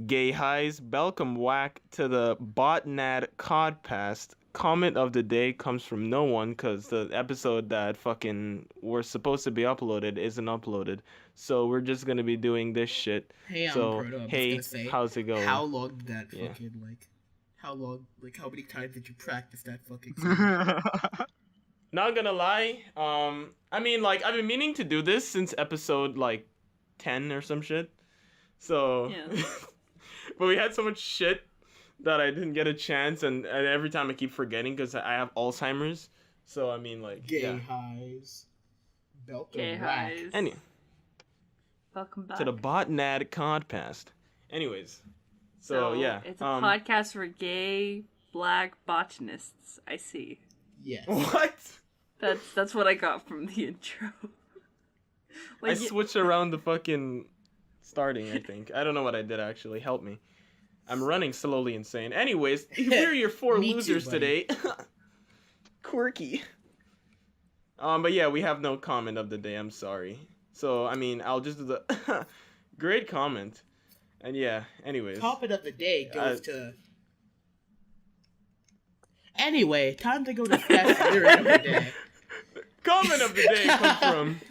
Gay highs, welcome whack to the botnat codcast. Comment of the day comes from no one because the episode that fucking was supposed to be uploaded isn't uploaded. So we're just gonna be doing this shit. Hey, I'm So Proto. I'm just hey, gonna say, how's it going? how long did that Yeah. fucking how long, how many times did you practice that fucking song? Not gonna lie, I mean, like, I've been meaning to do this since episode, like, 10 or some shit. So, Yeah. but we had so much shit that I didn't get a chance, and every time I keep forgetting because I have Alzheimer's. So, I mean, like, Gay yeah. highs. Belt Gay of whack. highs. Welcome back. To the botnat codcast. Anyways, so yeah. It's a podcast for gay black botanists. I see. Yes. What? That's what I got from the intro. I switched around the fucking starting, I think. I don't know what I did actually. Help me. I'm running slowly insane. Anyways, here are your four Me too, losers buddy. today. Quirky. But yeah, we have no comment of the day. I'm sorry. So I mean, I'll just do the great comment. And yeah. Anyways. Topic of the day goes to. Anyway, time to go to best lyric of the day. Comment of the day comes from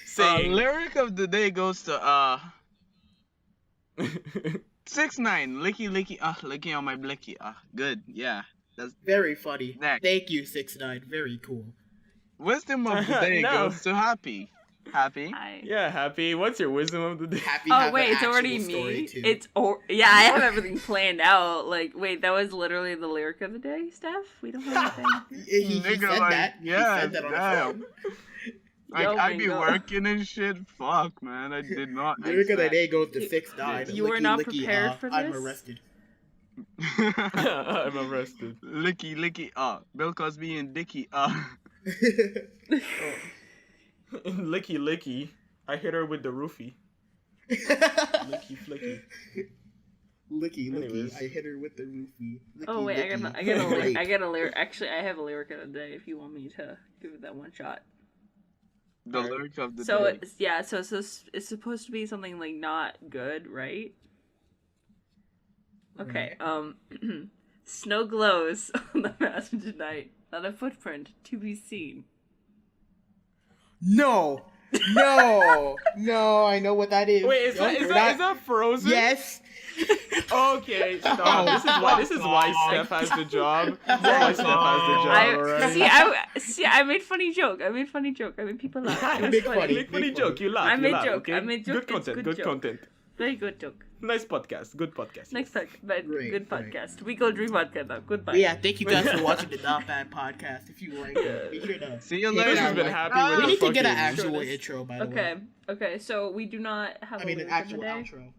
saying. Lyric of the day goes to 6ix9ine. Licky licky licky on my blicky. Good. Yeah. That's Very funny. Next. Thank you, 6ix9ine. Very cool. wisdom of the day No. goes to Happy. Happy. Hi. Yeah, Happy. What's your wisdom of the day? Happy. Oh have wait, an it's already actual story, me. too. Yeah, I have everything planned out. Like, wait, that was literally the lyric of the day, Steph. We don't have anything. He Nigga, said like, that. yeah, he said that on the damn. phone. Like, Yo, I be Mingo. working and shit. Fuck, man. I did not. Lyric of the expect- day goes to 6ix9ine. You were Licky, not licky, prepared for I'm this? arrested. I'm arrested. Licky licky. Bill Cosby and Dickie. Licky licky. I hit her with the roofie. Licky flicky. Licky, licky. Anyways. I hit her with the roofie. Licky, Oh wait, licky. I got a lyric. Actually, I have a lyric of the day. If you want me to give it that one shot. The lyric of the So day. it's supposed to be something like not good, right? Okay. Snow glows on the mountain tonight. Not a footprint to be seen. No, I know what that is. Wait, is Nope, that we're not- is that Frozen? Yes. Okay, stop. This is why Steph has the job. This is why Steph has the job. Alright. I made funny joke. I made people laugh. It was Big funny. funny. Make funny joke. You laugh. I you made laugh, joke. Okay? I made joke. Good It's content. good Good joke. content. Very good joke. Nice podcast. Good podcast. Next time, but Great, good great. podcast. We go dream podcast now. Goodbye. But yeah, thank you guys for watching the Not Bad podcast. If you like it, be sure to. See you hit later. that Has been like- happy with We the need to get an fucking- actual Shortest. intro, by the Okay. way. Okay. So we do not have. I mean, a an lyric of actual the day? outro.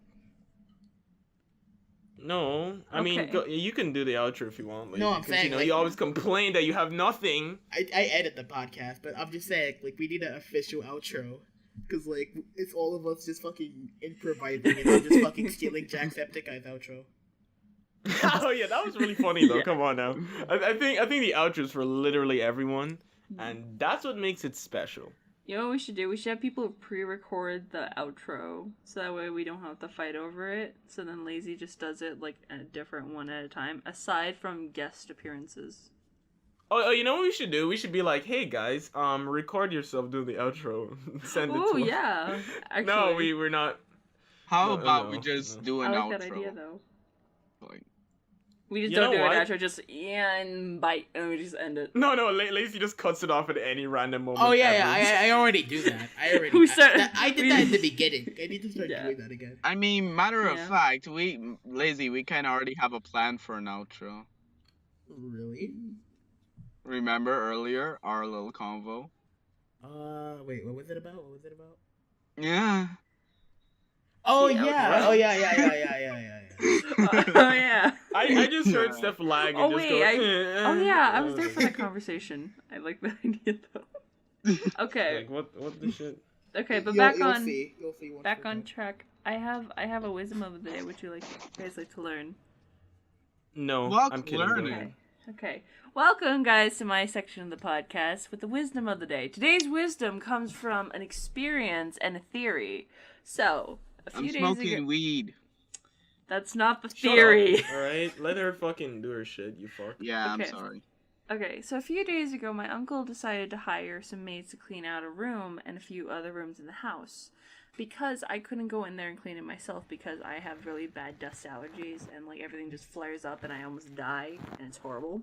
No, I mean, Okay. you can do the outro if you want. Like, No, I'm 'cause, saying, you know, like- you always complain that you have nothing. I edit the podcast, but I'm just saying, like, we need an official outro. Because, like, it's all of us just fucking improvising and then just fucking stealing Jacksepticeye's outro. Oh yeah, that was really funny though. Yeah. Come on now. I think the outro is for literally everyone, and that's what makes it special. You know what we should do? We should have people pre-record the outro, so that way we don't have to fight over it. So then Lazy just does it like a different one at a time, aside from guest appearances. Oh, you know what we should do? We should be like, hey guys, record yourself do the outro, send it Oh to us. yeah, actually. No, we're not. How No, about no, we just no. do I an like outro? that idea though. Like, We just You don't know do what? an outro, just and bite, and we just end it. No, Lazy just cuts it off at any random moment. Oh, yeah, ever. I already do that. Who said- I did that in the beginning. I need to start Yeah. doing that again. I mean, matter of Yeah. fact, we kind of already have a plan for an outro. Really? Remember earlier our little convo? Wait, what was it about? Yeah. Oh, Yeah, yeah. okay. Oh, yeah. Oh yeah. I just heard Yeah. Steph lag and Oh just wait, go. oh yeah, I was there for that conversation. I like that idea though. Okay, Like what the shit? okay, but You'll back on see. You'll see once back we're on done. track. I have a wisdom of the day. Would you guys like to learn? No, Welcome I'm kidding. Go learning. ahead. Okay. Welcome, guys, to my section of the podcast with the wisdom of the day. Today's wisdom comes from an experience and a theory. So, a I'm few days smoking ago, weed. That's not the Shut theory. up, all right, let her fucking do her shit. You fuck. Yeah, I'm Okay. sorry. Okay, so a few days ago, my uncle decided to hire some maids to clean out a room and a few other rooms in the house. Because I couldn't go in there and clean it myself because I have really bad dust allergies and like everything just flares up and I almost die and it's horrible.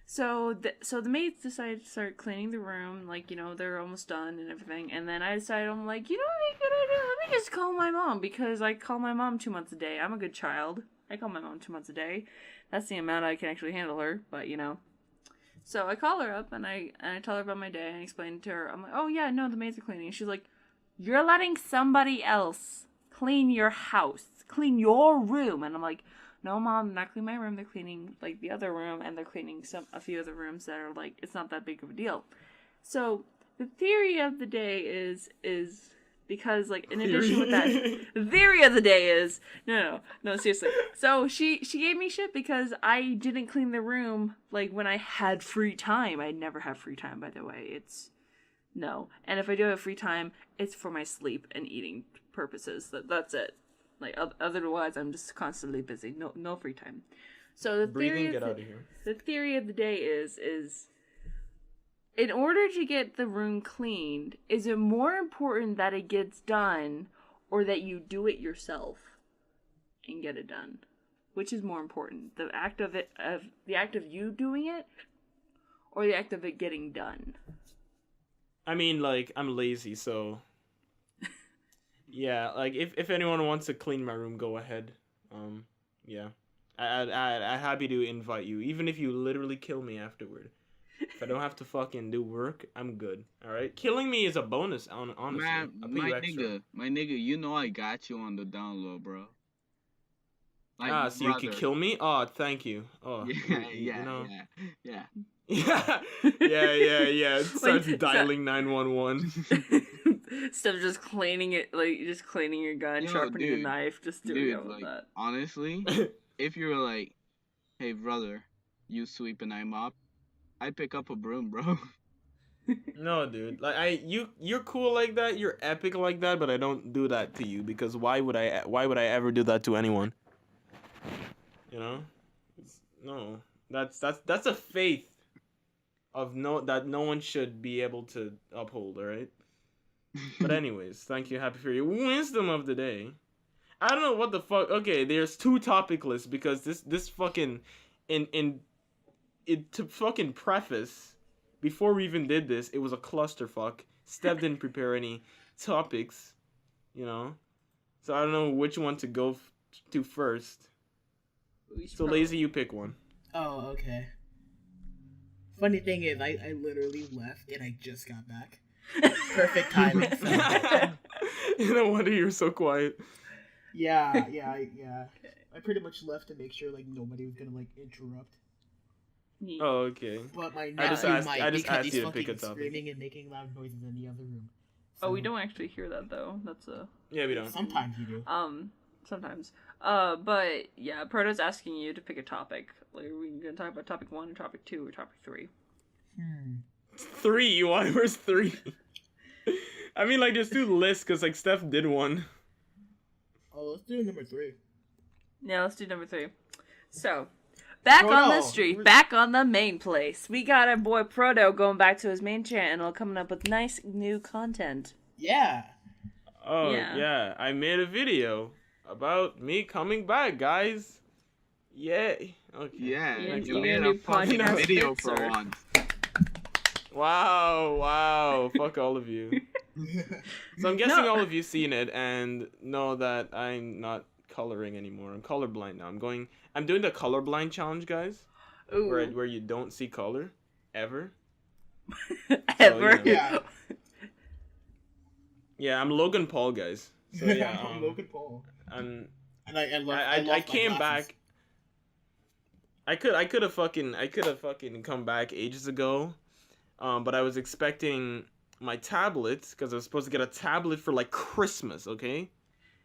So the maids decided to start cleaning the room, like, you know, they're almost done and everything. And then I decided, I'm like, you know what I could do? Let me just call my mom, because I call my mom 2 months a day. I'm a good child. I call my mom 2 months a day. That's the amount I can actually handle her, but you know. So I call her up and I tell her about my day and I explain it to her. I'm like, oh yeah, no, the maids are cleaning. And she's like, you're letting somebody else clean your house, clean your room. And I'm like, no, Mom, they're not cleaning my room. They're cleaning like the other room, and they're cleaning a few other rooms that are like, it's not that big of a deal. So the theory of the day is because, like, in addition with that, the theory of the day is no, seriously. So she gave me shit because I didn't clean the room like when I had free time. I never have free time, by the way. No. And if I do have free time, it's for my sleep and eating purposes. That's it. Like, otherwise, I'm just constantly busy. No free time. So the Breathing, get out of here. The theory of the day is in order to get the room cleaned, is it more important that it gets done or that you do it yourself and get it done? Which is more important? The act of you doing it or the act of it getting done? I mean, like, I'm lazy, so yeah, like if anyone wants to clean my room, go ahead. Yeah, I'm happy to invite you, even if you literally kill me afterward. If I don't have to fucking do work, I'm good. All right, killing me is a bonus. Honestly, Man, I'll pay you extra. my nigga, you know I got you on the download, bro. Like, So brother. you could kill me? Oh, thank you. Oh, Yeah, you know. yeah. Yeah. It starts Like, dialing 911. Instead of just cleaning it, like, just cleaning your gun, Yo, sharpening dude, a knife, just doing all of that. Honestly, if you're like, hey, brother, you sweep and I mop, I pick up a broom, bro. No, dude. Like you're cool like that. You're epic like that, but I don't do that to you because why would I ever do that to anyone? You know? No. That's a faith of that no one should be able to uphold, all right? But anyways, thank you, Happy for your wisdom of the day. I don't know what the fuck. Okay, there's 2 topic lists because this fucking to fucking preface, before we even did this, it was a clusterfuck. Steph didn't prepare any topics, you know? So I don't know which one to go to first. So Lazy, you pick one. Oh, okay. Funny thing is, I literally left and I just got back. Perfect timing. No wonder you're so quiet. Yeah. I pretty much left to make sure like nobody was gonna like interrupt. Oh, okay. But my I just nephew asked- might I just because asked he's you to pick a fucking topic. screaming and making loud noises in the other room. Oh, we So, don't actually hear that though. That's Yeah, we don't. Sometimes you do. sometimes. But yeah, Proto's asking you to pick a topic. Like, are we gonna talk about topic 1 or topic 2 or topic 3? 3? Why? Where's 3? I mean, like, there's 2 lists because like Steph did one. Oh, let's do number 3. Yeah, let's do number 3. So, back on the street, back on the main place. We got our boy Proto going back to his main channel, coming up with nice new content. Yeah. Oh, Yeah. yeah. I made a video about me coming back, guys. Yay. Okay. Yeah, You you gonna made do a fucking podcast video bits, for or- once. Wow. Fuck all of you. So I'm guessing No. all of you seen it and know that I'm not coloring anymore. I'm colorblind now. I'm doing the colorblind challenge, guys. Ooh. Where you don't see color ever. Ever. Yeah. Yeah, I'm Logan Paul, guys. So yeah, I'm Logan Paul. I'm And I lost I my came glasses. back. I could have fucking come back ages ago, but I was expecting my tablet because I was supposed to get a tablet for like Christmas, okay?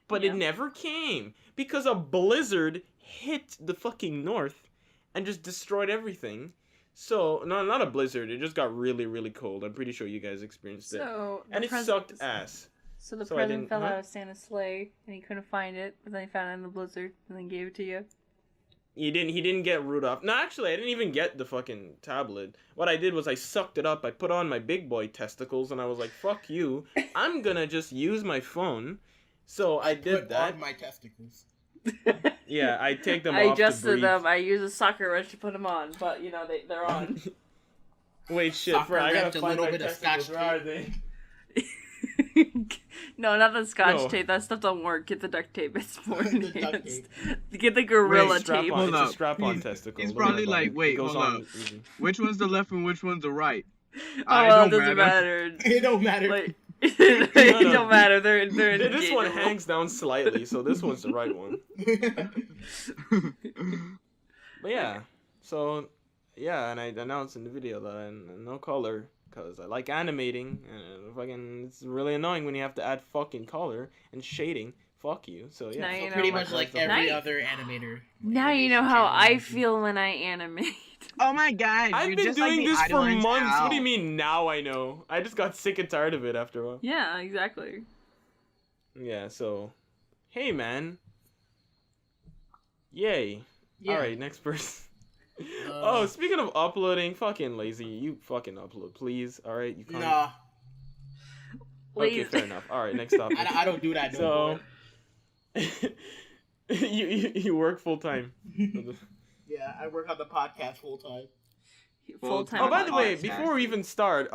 But Yeah. it never came because a blizzard hit the fucking north and just destroyed everything. So no, not a blizzard. It just got really, really cold. I'm pretty sure you guys experienced it, So, and it sucked ass. So the So I present didn't- fell huh? out of Santa's sleigh, and he couldn't find it, but then he found it in the blizzard, and then gave it to you. He didn't get Rudolph. No, actually, I didn't even get the fucking tablet. What I did was I sucked it up. I put on my big boy testicles, and I was like, "Fuck you! I'm gonna just use my phone." So I did put that. on my testicles. Yeah, I take them I off to adjusted breathe. them. I used a soccer wrench to put them on, but they're on. Wait, shit, Soccer I wrench, gotta a find little my bit of testicles. Scotch Where are they? No, not the scotch No. tape. That stuff don't work. Get the duct tape. It's more The duct enhanced. Get the gorilla Strap tape. on. Hold It's up. a strap-on He's- testicle. he's Don't worry probably about like, it. wait, It goes hold on up. easy. Which one's the left and which one's the right? Oh, I well, it don't doesn't matter. matter. It don't matter. Like, it No. don't matter. They're This one interchangeable. hangs down slightly, so this one's the right one. But yeah, so yeah, and I announced in the video that I'm no color because I like animating, and fucking it's really annoying when you have to add fucking color and shading. Fuck you. So yeah. Now So you know pretty what- much like That's the every Now- other animator. Now you know animation how channel I animation. feel when I animate. Oh my god, I've you're been just like doing the this for idolized months. What do you owl. mean now I know? I just got sick and tired of it after a while. Yeah, exactly. Yeah, so hey man. Yay. Yeah. Alright, next person. Oh, speaking of uploading, fucking lazy. You fucking upload, please. Alright, you can't. Nah, Okay, Lazy. fair enough. Alright, next topic. I don't do that no So more. you work full time. Yeah, I work on the podcast full time. Full time. Oh, by the way, Podcast. before we even start,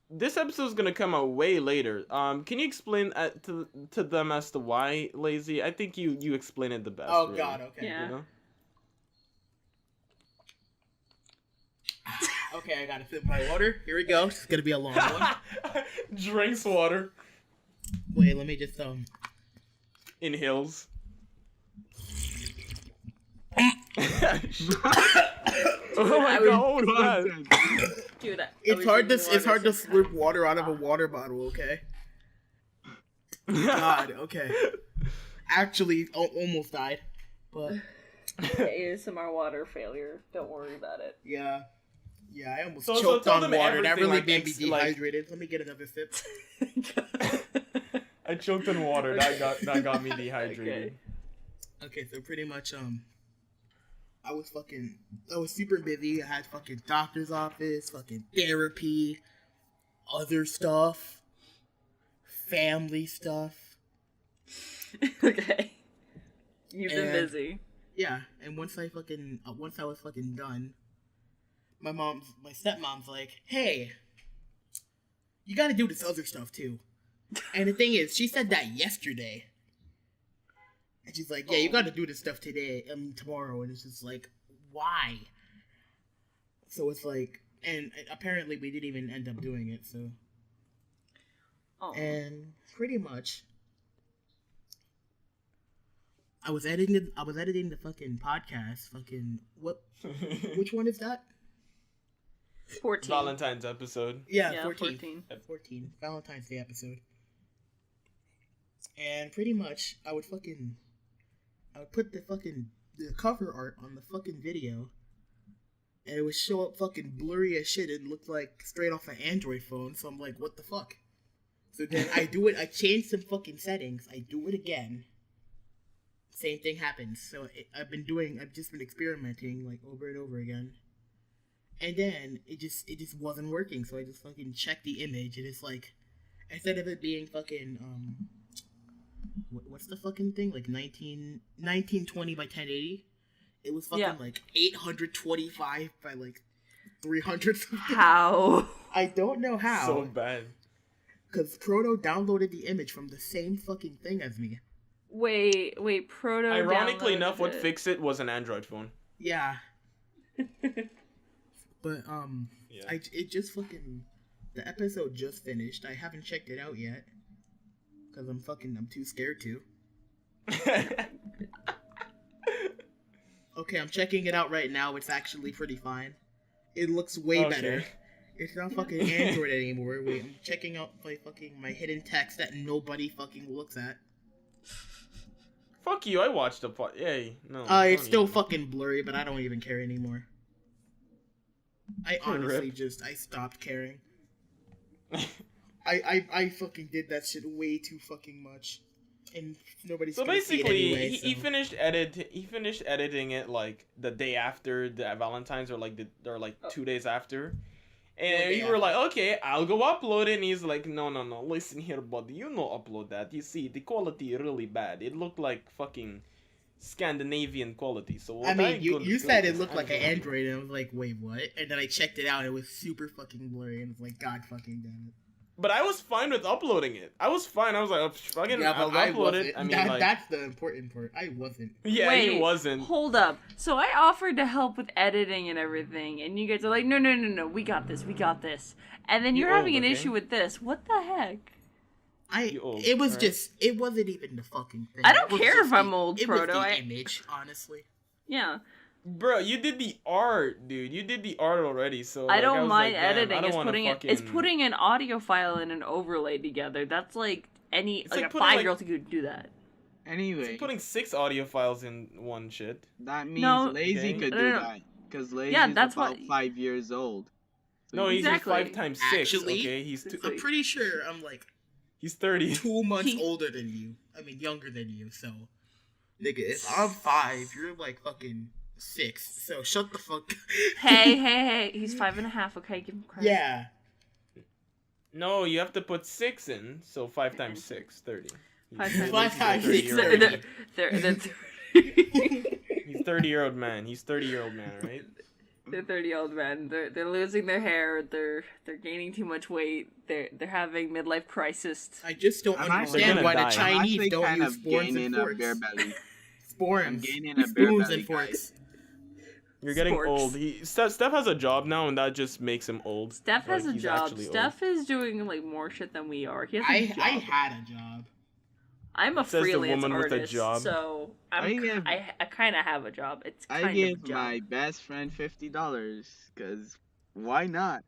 this episode's gonna come out way later. Can you explain to them as to why lazy? I think you explain it the best. Oh really, god, okay. Yeah. You know? Okay, I gotta sip my water. Here we go. It's gonna be a long one. Drinks water. Wait, let me just Inhales. Oh my I god, what was that? Dude, It's hard to slurp water out of a water bottle. Okay. God. Okay. Actually, almost died. But ASMR water failure. Don't worry about it. yeah, I almost So choked tell on them water. That everything, really like, made me like- dehydrated. Let me get another sip. I choked on water. That got me dehydrated. Okay, so pretty much I was super busy. I had fucking doctor's office, fucking therapy, other stuff, family stuff. Okay. You've been And- busy. Yeah, and once I was fucking done, my stepmom's like, "Hey, you got to do this other stuff too." And the thing is, she said that yesterday. And she's like, "Yeah, you got to do this stuff today and tomorrow." And it's just like, "Why?" So it's like, and apparently we didn't even end up doing it. So, Oh. and pretty much, I was editing the fucking podcast. Fucking what? Which one is that? 14. Valentine's episode. Yeah, Yeah, 14. 14. Valentine's Day episode. And pretty much, I would put the cover art on the fucking video, and it would show up fucking blurry as shit. It looked like straight off an Android phone, so I'm like, what the fuck? So then I change some fucking settings, I do it again. Same thing happens. So I've just been experimenting, like, over and over again. And then it just wasn't working, so I just fucking checked the image, and it's like, instead of it being fucking, what's the fucking thing? Like 1920 by 1080? It was fucking Yeah. like 825 by like 300 something. How? I don't know So how. bad. Because Proto downloaded the image from the same fucking thing as me. Wait, Proto. Ironically enough, downloaded what it. fixed it was an Android phone. Yeah. But, Yeah. it just fucking, the episode just finished. I haven't checked it out yet. Because I'm too scared to. Okay, I'm checking it out right now. It's actually pretty fine. It looks way Okay. better. It's not fucking Android anymore. Wait, I'm checking out my hidden text that nobody fucking looks at. Fuck you! I watched the part. Yay! No. It's don't still even. fucking blurry, but I don't even care anymore. I honestly Rip. I stopped caring. I fucking did that shit way too fucking much, and nobody's So gonna see it basically, anyway. he finished editing it like the day after the Valentine's, or like 2 days after. And day you were after. like, okay, I'll go upload it. And he's like, no, listen here, buddy. You know upload that. You see, the quality really bad. It looked like fucking Scandinavian quality. So what I mean, ain't you gonna you do said is it looked I'm like an gonna- Android, and I was like, wait, what? And then I checked it out, and it was super fucking blurry, and I was like, God fucking damn it. But I was fine with uploading it. I was fine. I was like, oh, fucking, Yeah, I'll but I upload wasn't. it. I mean, like, That's the important part. I wasn't. yeah, Wait, he wasn't. Hold up. So I offered to help with editing and everything, and you guys are like, no, we got this. And then You you're having old, an okay? issue with this. What the heck? It was alright. just, it wasn't even the fucking thing. I don't It was care just if I'm the- old, it was Proto, the I- image, honestly. Yeah. Bro, you did the art, dude. You did the art already, so I like, don't was mind like, damn, I editing. don't It's wanna putting fucking... it's putting an audio file and an overlay together. That's like It's like like a putting, like- 5-year-old could do that. It's Anyway, like putting 6 audio files in one shit. that means No. Lazy Okay. could No, do no, no. that. Because Lazy's Yeah, that's about what- 5 years old. So No, he's Exactly. 5 times 6. Actually, Okay, I'm pretty sure I'm like he's 30. 2 months He- older than you. I mean, younger than you, so. Nigga, if I'm 5, you're like fucking 6. So shut the fuck. Hey, he's 5.5. Okay, give him credit. Yeah. No, you have to put 6 in, so 5 times 6, 30. 5 He's- times he's a 5 times 30-year-old 6, man. 30. He's 30-year-old man. He's 30-year-old man, right? They're 30-year-old men. They're losing their hair. They're gaining too much weight. They're having midlife crisis. I just don't I'm understand actually why the gonna die. I'm Chinese actually don't kind use of spoons gaining and a forks. bare belly. Sporns. I'm gaining a bare spoons belly, and forks. You're getting Sports. old. Steph has a job now, and that just makes him old. Steph has Like, a he's job. actually old. Steph is doing like more shit than we are. He has a I job. had a job. I'm a Says the freelance woman with a artist, job. so I give- I kind of have a job. It's kind I of a give job. my best friend $50 because why not?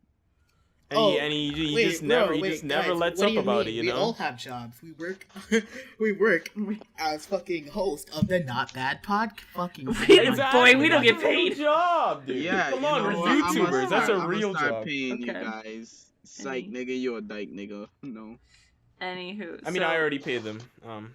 And he just never guys, lets what up do you about mean? it, you We know? all have jobs. We work we work as fucking host of the Not Bad fucking Boy, we don't get That's a real paid. job, dude. Yeah, Come you on, know we're what? I'ma YouTubers. That's a I'ma real start job. paying you Okay. guys. Psych, Any- nigga, you a dyke, nigga. No. Anywho, I mean, so, I already paid them,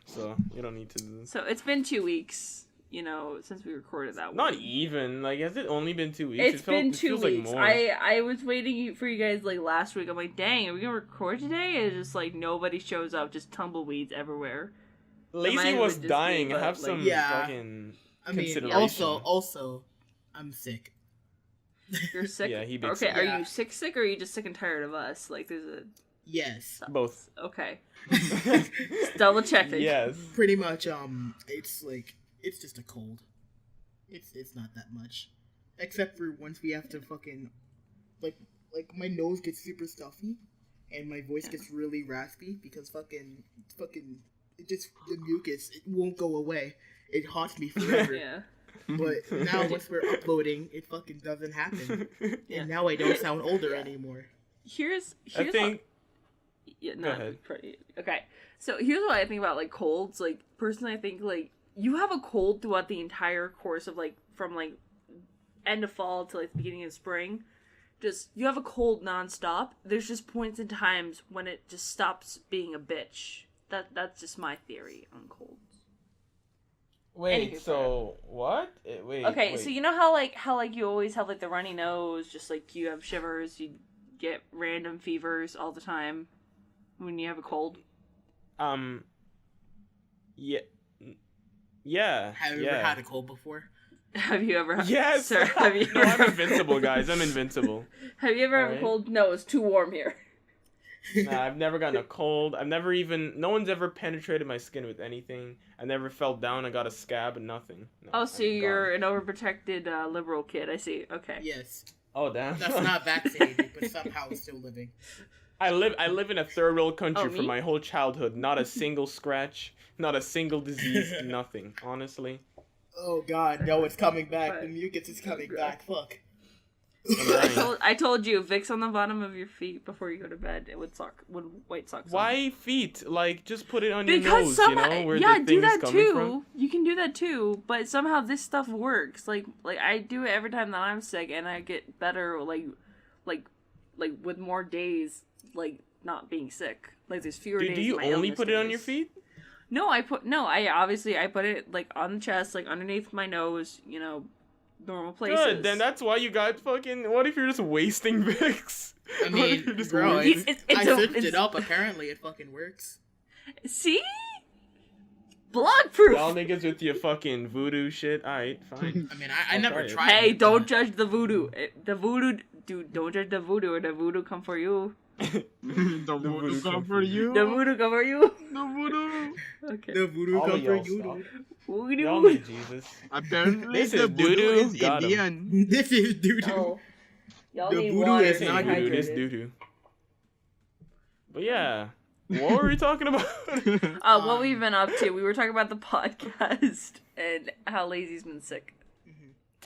so you don't need to do this. So it's been 2 weeks, since we recorded that Not one. even. Like, has it only been 2 weeks? It's been it 2 feels weeks. Like more. I was waiting for you guys like last week. I'm like, dang, are we gonna record today? And it's just like nobody shows up, just tumbleweeds everywhere. Lazy mine was would just be, dying. but, Have like- some Yeah. fucking I mean, consideration. also, I'm sick. You're sick. Yeah, he big Okay, sick. are Yeah. you sick, or are you just sick and tired of us? Like, there's a Yes, Both. okay. Just double checking. Yes. pretty much. It's like it's just a cold. It's not that much, except for once we have to fucking like my nose gets super stuffy, and my voice gets really raspy because fucking it just the mucus it won't go away. It haunts me forever. Yeah. But now once we're uploading, it fucking doesn't happen, Yeah. and now I don't sound older anymore. Here's I think. Yeah, Go no, ahead. okay. So here's what I think about like colds. Like personally, I think like you have a cold throughout the entire course of like from like end of fall to like the beginning of spring. Just you have a cold nonstop. There's just points and times when it just stops being a bitch. That's just my theory on colds. Wait. Anywho, So what? Wait. Okay, wait. so you know how you always have like the runny nose, just like you have shivers, you get random fevers all the time when you have a cold. Yeah. Yeah. Have you yeah. ever had a cold before? Have you ever? Yes. Sir, have you No, I'm ever? invincible, guys. I'm invincible. Have you ever had a Alright. cold? No, it's too warm here. Nah, I've never gotten a cold. I've never even. No one's ever penetrated my skin with anything. I never fell down and got a scab and nothing. No, Oh, so I'm you're gone. an overprotected liberal kid. I see. Okay. Yes, Oh damn. that's not vaccinated, but somehow still living. I live in a third world country Oh, for me? my whole childhood. Not a single scratch. Not a single disease. Nothing. Honestly. Oh god, no, it's coming back. Right. The mucus is coming Okay. back. Fuck. I told you, Vicks on the bottom of your feet before you go to bed with white socks. on. Why feet? Like, just put it on your Because nose, somehow, you know, where yeah, the do thing is that coming too. from. You can do that too, but somehow this stuff works. Like I do it every time that I'm sick, and I get better. Like with more days. Like not being sick. Like there's fewer days. Do you of my only illness put it on your days. feet? No, I put it like on the chest, like underneath my nose, you know, normal places. Good, then that's why you got fucking. What if you're just wasting Vicks? I What mean, if you're just bro, wasting- I searched it up. Apparently, it fucking works. See? Blog proof. Y'all niggas with your fucking voodoo shit. Alright, fine. I mean, I I'll never try it. tried. Hey, it, don't but- judge the voodoo. The voodoo, dude, don't judge the voodoo or the voodoo come for you. The voodoo voodoo come come for for you. The voodoo come for you. The voodoo. Okay. The voodoo All come of for y'all you. stop. Dude. Y'all Voodoo. need Jesus. Apparently, This the is voodoo doo-doo. is Got 'em. Indian. This is doo doo. No. Y'all The need voodoo water is to not be Voodoo, this hydrated. doo-doo. But yeah. What were we talking about? What we've been up to. We were talking about the podcast and how Lazy's been sick.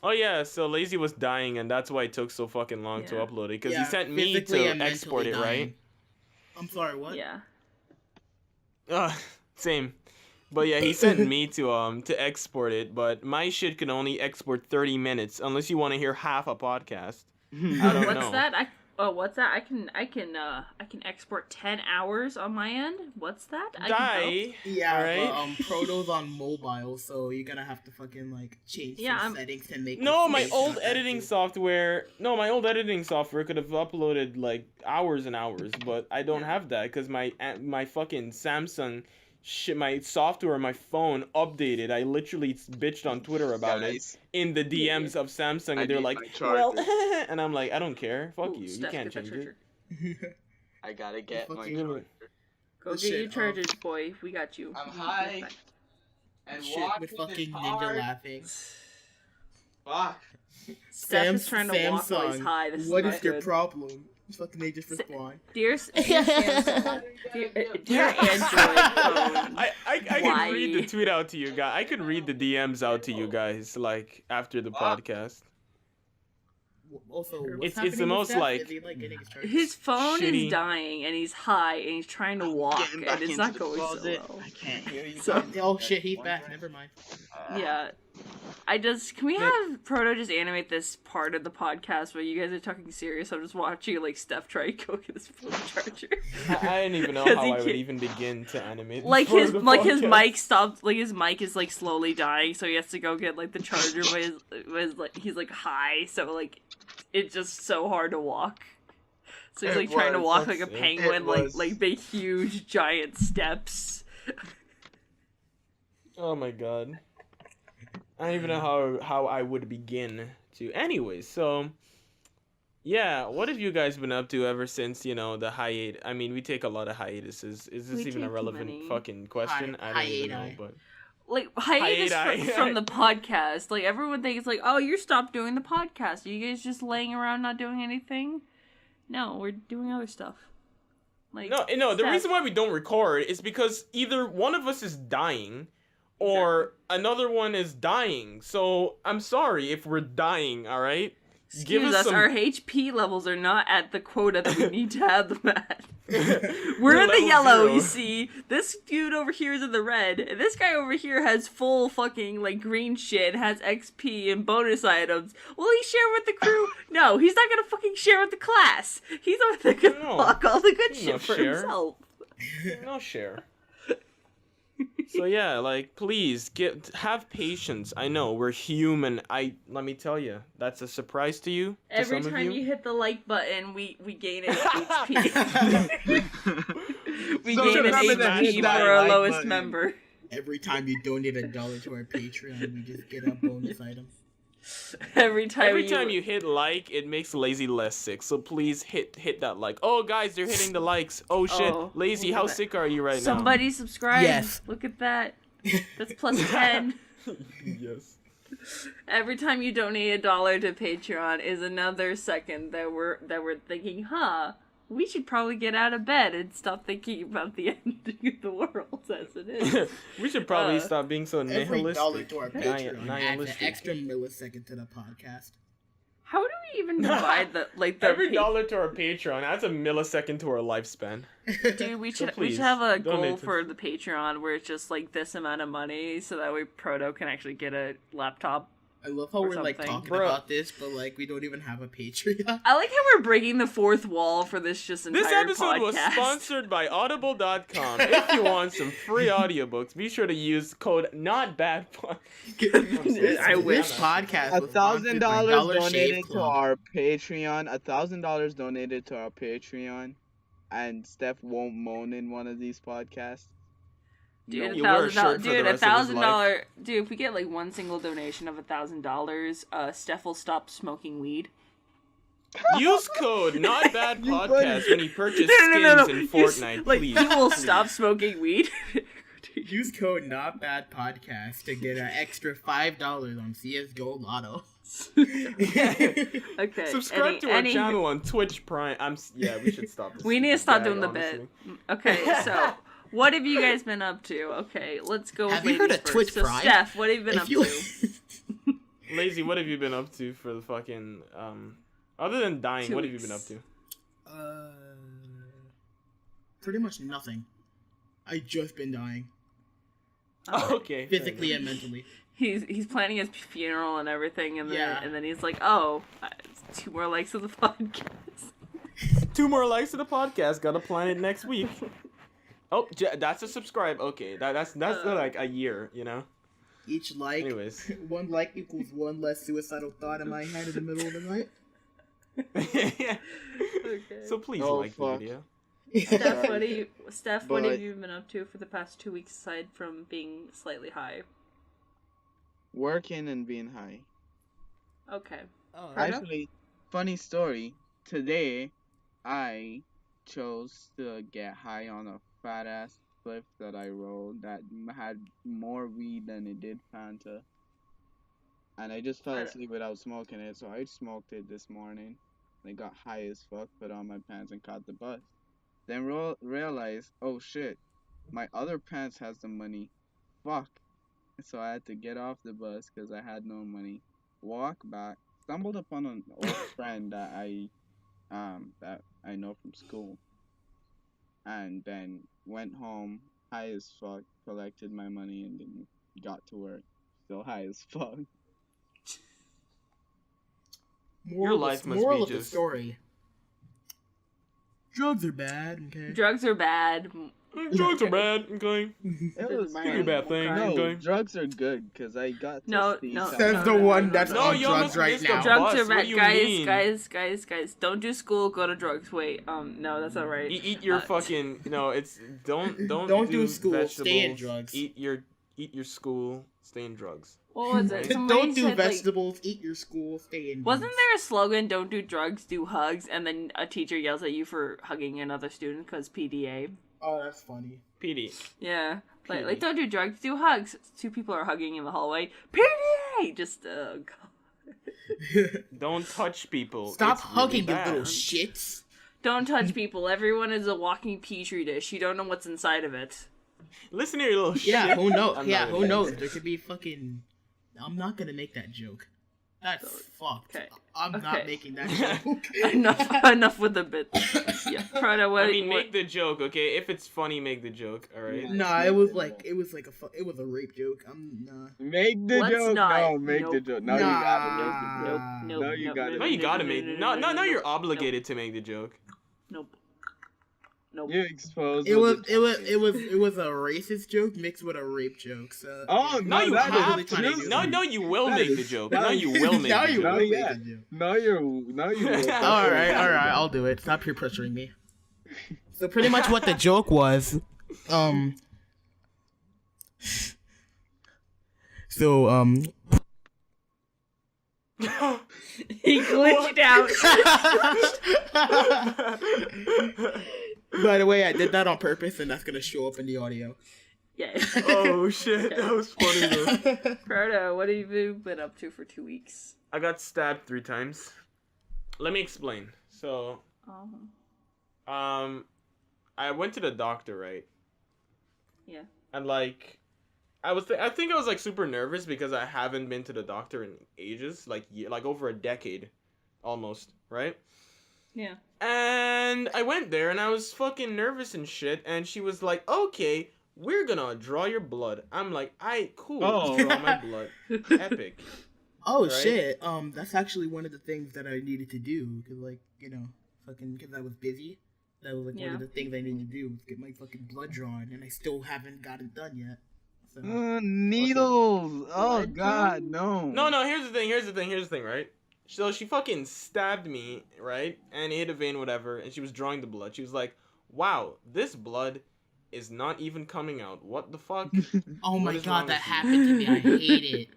Oh yeah, so Lazy was dying, and that's why it took so fucking long to Yeah. upload it. Because Yeah, he sent me physically to and mentally export it, dying. right? I'm sorry, what? Yeah. Same. But yeah, he sent me to export it, but my shit can only export 30 minutes unless you want to hear half a podcast. I don't What's know. that? What's that? I can export 10 hours on my end. What's that? I can help. Die. Yeah, Alright. but Proto's on mobile, so you're gonna have to fucking like change Yeah, some I'm- settings and make. No, the my space old not editing active. software. No, my old editing software could have uploaded like hours and hours, but I don't Yeah. have that because my fucking Samsung shit, my software on my phone updated. I literally bitched on Twitter about it Guys, in the DMs of Samsung, I and they're need like, my charger. "Well," and I'm like, "I don't care. Fuck Ooh, you. You Steph, can't get that change it." charger. I gotta get my Fucking- charger. Go This get your shit, chargers, boy. We got you. I'm high. And Shit, with walking fucking is ninja hard. laughing. Fuck. Steph is trying to walk while he's high. This What is is not your good. problem? Fucking they just respond. Dear Samsung, dear Android phone. I could Why? read the tweet out to you guys. I could read the DMs out to you guys like after the podcast. Also, what's It's the happening with most, Steph? like- Is he, getting his charger? His phone Shitty. is dying and he's high and he's trying to walk Getting back and it's into not the going so closet. well. I can't hear you. So- guys. Oh shit, he's back. Never mind. Yeah. Can we have Proto just animate this part of the podcast where you guys are talking serious? I'm just watching like Steph try to go get his phone charger. I didn't even know Because how he I would can't- even begin to animate. Like for his the his podcast. mic stopped, like his mic is like slowly dying, so he has to go get like the charger, but like he's like high, so like it's just so hard to walk. So he's It like trying to was, walk like a that's it. penguin, It like was. big huge giant steps. Oh my god. I don't even know how I would begin to. Anyways, so yeah, what have you guys been up to ever since, you know, the hiatus? I mean, we take a lot of hiatuses. Is this We even a take relevant many. fucking question? I don't even know, Hiati. but Like hiatus Hiatus. from the podcast. Like everyone thinks like, oh, you stopped doing the podcast. Are you guys just laying around not doing anything? No, we're doing other stuff. Like no. The Steph. reason why we don't record is because either one of us is dying or another one is dying. So I'm sorry if we're dying, all right? Excuse us, our HP levels are not at the quota that we need to have them at. We're in the level yellow, 0. you see. This dude over here is in the red. And this guy over here has full fucking, like, green shit, has XP and bonus items. Will he share with the crew? No, he's not gonna fucking share with the class. He's over there gonna No. block all the good He's no shit for share. himself. No share. So yeah, like please have patience. I know we're human. Let me tell you, that's a surprise to you. To Every some of time you. you hit the like button, we gain an HP. We So gain an remember to HP hit for that our like lowest button. member. Every time you donate $1 to our Patreon, we just get a bonus item. Every time you hit like, it makes Lazy less sick. So please hit that like. Oh guys, they're hitting the likes. Oh shit, Oh, Lazy, look at how that. sick are you right Somebody subscribe. Yes. Look at that. That's plus 10. now? Yes. Every time you donate $1 to Patreon is another second that we're thinking, we should probably get out of bed and stop thinking about the ending of the world as it is. We should probably stop being so Every dollar nihilistic. to our Ni- Patreon adds an nihilistic. extra millisecond to the podcast. How do we even divide the Every pa- dollar to our Patreon adds a millisecond to our lifespan. Dude, we should please, have a goal donate to- for the Patreon where it's just like this amount of money so that way Proto can actually get a laptop. I love how Or we're like something. talking Bro. about this, but like we don't even have a Patreon. I like how we're breaking the fourth wall for this entire This episode podcast. was sponsored by Audible.com. If you want some free audiobooks, be sure to use code NOTBADPod. I wish. This podcast was sponsored by $1,000 Dollar Shave donated to Club. our Patreon. $1,000 donated to our Patreon, and Steph won't moan in one of these podcasts. Dude, You wear a shirt for the rest of his life. Dude, if we get like one single donation of $1,000, Steph will stop smoking weed. Use code NOTBADPODCAST when you purchase No. skins in Fortnite, Like, please. he will stop smoking weed. Use code NotBadPodcast to get an extra $5 on CS:GO Lotto. Okay. Subscribe to our channel on Twitch Prime. Yeah, we should stop this. We need to stop gag, doing the honestly. bit. Okay, so what have you guys been up to? Okay, let's go with Have you heard ladies of first. Twitch So Prime? Steph, what have you been If up you- to? Lazy, what have you been up to for the fucking other than dying? 2 What have you been up weeks. to? Pretty much nothing. I just been dying, Okay. fair physically enough. and mentally. He's planning his funeral and everything, and then Yeah. he's like, oh, 2 more likes of the podcast. 2 more likes to the podcast. Gotta plan it next week. Oh, that's a subscribe. Okay, that's like a year, you know. Each like, Anyways. 1 like equals 1 less suicidal thought in my head in the middle of the night. Yeah. Okay. So please Oh, like the fuck. video. Steph, what have But- you been up to for the past 2 weeks aside from being slightly high? Working and being high. Okay. Oh, Pardon? Actually, funny story. Today, I chose to get high on a fat ass spliff that I rolled that had more weed than it did Fanta. And I just fell Right. asleep without smoking it, so I smoked it this morning. I got high as fuck, put on my pants, and caught the bus. Then realized, oh shit, my other pants has the money. Fuck. So I had to get off the bus because I had no money. Walk back. Stumbled upon an old friend that I know from school. And then went home high as fuck, collected my money, and then got to work. Still high as fuck. Moral, life must moral be of the just- story. Drugs are bad, okay? Drugs are bad. Drugs are bad. Okay. It was Could be a bad thing. Okay. No, Okay. drugs are good because I got to No, see no. some- Says the one that's No, on you drugs almost right missed now. the Drugs Boss, are what bad. do you mean? Guys. Don't do school, go to drugs. Wait, no, that's not right. Eat your fucking. No, it's don't Don't do school, Vegetables, stay in drugs. Eat your school. Stay in drugs. What was it? Somebody Don't do said, like, vegetables, eat your school, stay in wasn't drugs. there a slogan, don't do drugs, do hugs, and then a teacher yells at you for hugging another student because PDA? Oh, that's funny. PD. Yeah. PD. Like, don't do drugs, do hugs. 2 people are hugging in the hallway. PDA! Just, oh, God. Don't touch people. Stop It's really hugging, you bad. little shits. Don't touch people. Everyone is a walking petri dish. You don't know what's inside of it. Listen here, you little shit. Yeah, who knows? I'm Yeah, not who gonna knows? say There could be fucking. I'm not gonna make that joke. That's fucked. Okay. I'm Okay. not making that joke. enough with the bit. Yeah, Prada, what? I mean, what- make the joke, okay? If it's funny, make the joke, alright? Nah, it was like a it was a rape joke. Nah. Make the Let's joke. not. No, make the Nope. joke. No, you gotta make the joke. Nope. No, you gotta- No, you gotta make. No, you're nope, obligated to make the joke. Nope. Nope. You exposed. It what was the it was a racist joke mixed with a rape joke. So Oh, No, no, you that have is to. true. No, you will That make is- the joke. that No, is- you will make now the you joke. will make yeah. the joke. No, you will. All right, I'll do it. Stop peer pressuring me. So pretty much what the joke was, so He glitched out. by the way, I did that on purpose, and that's gonna show up in the audio. Yeah. Oh shit, that was funny though. Prada, what have you been up to for 2 weeks? I got stabbed 3 times. Let me explain. So, I went to the doctor, right? Yeah. And like, I think I was like super nervous because I haven't been to the doctor in ages, like over a decade, almost, right? Yeah. And I went there and I was fucking nervous and shit. And she was like, "Okay, we're gonna draw your blood." I'm like, "Aight, cool, Oh. draw my blood, epic." Oh Right? shit! That's actually one of the things that I needed to do because, because I was busy. That was like one Yeah. of the things I needed to do was get my fucking blood drawn, and I still haven't got it done yet. So Needles. Oh Blood God, drawn? no. No. Here's the thing. Right? So she fucking stabbed me, right? And it hit a vein, whatever. And she was drawing the blood. She was like, "Wow, this blood is not even coming out. What the fuck?" oh What my is wrong god, that with you? happened to me. I hate it.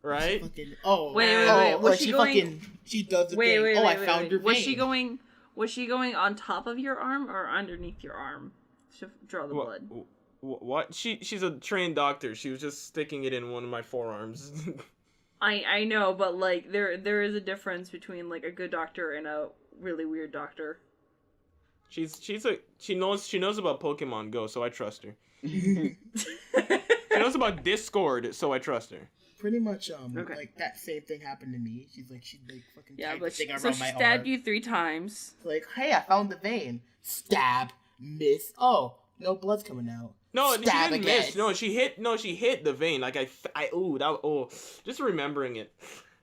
Right? Fucking, Wait, was she going- she does the Wait, thing. wait, oh, wait, I wait, found wait. your Was vein. she going on top of your arm or underneath your arm to draw the blood? What? She's a trained doctor. She was just sticking it in one of my forearms. I know, but like there is a difference between like a good doctor and a really weird doctor. she knows about Pokemon Go, so I trust her. She knows about Discord, so I trust her. Pretty much, Okay. like that same thing happened to me. She's like, fucking Yeah, tied but the thing so around she my stabbed arm. you 3 times. Like, hey, I found the vein. Stab, miss. Oh, no blood's coming out. No, Stab she didn't again. miss. She hit the vein. Like just remembering it.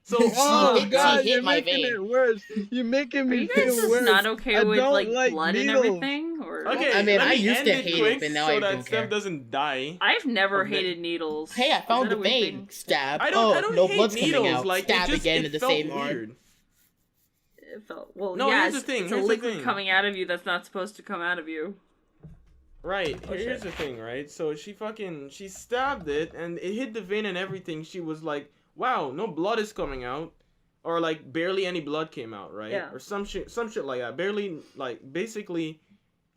So Oh She God, hit you're my making vein. it worse. You're making Are me you guys feel just worse. not okay I with don't like blood and needles. everything? Or okay, I mean, let I me used end to it hate it, quick but now so I that don't Steph care. doesn't die. I've never Okay. hated needles. Hey, I Is found that the a weird vein. thing? Stab. I oh, don't no hate blood's needles. coming out. Like Stab it just, again it in the felt same arm. weird. It felt well. No, yeah, here's the it's, thing, it's a here's the liquid thing. coming out of you that's not supposed to come out of you. Right. Oh, Here's shit. the thing, right? So she stabbed it and it hit the vein and everything. She was like, "Wow, no blood is coming out." Or like barely any blood came out, right? Yeah. Or some shit like that. Barely, like, basically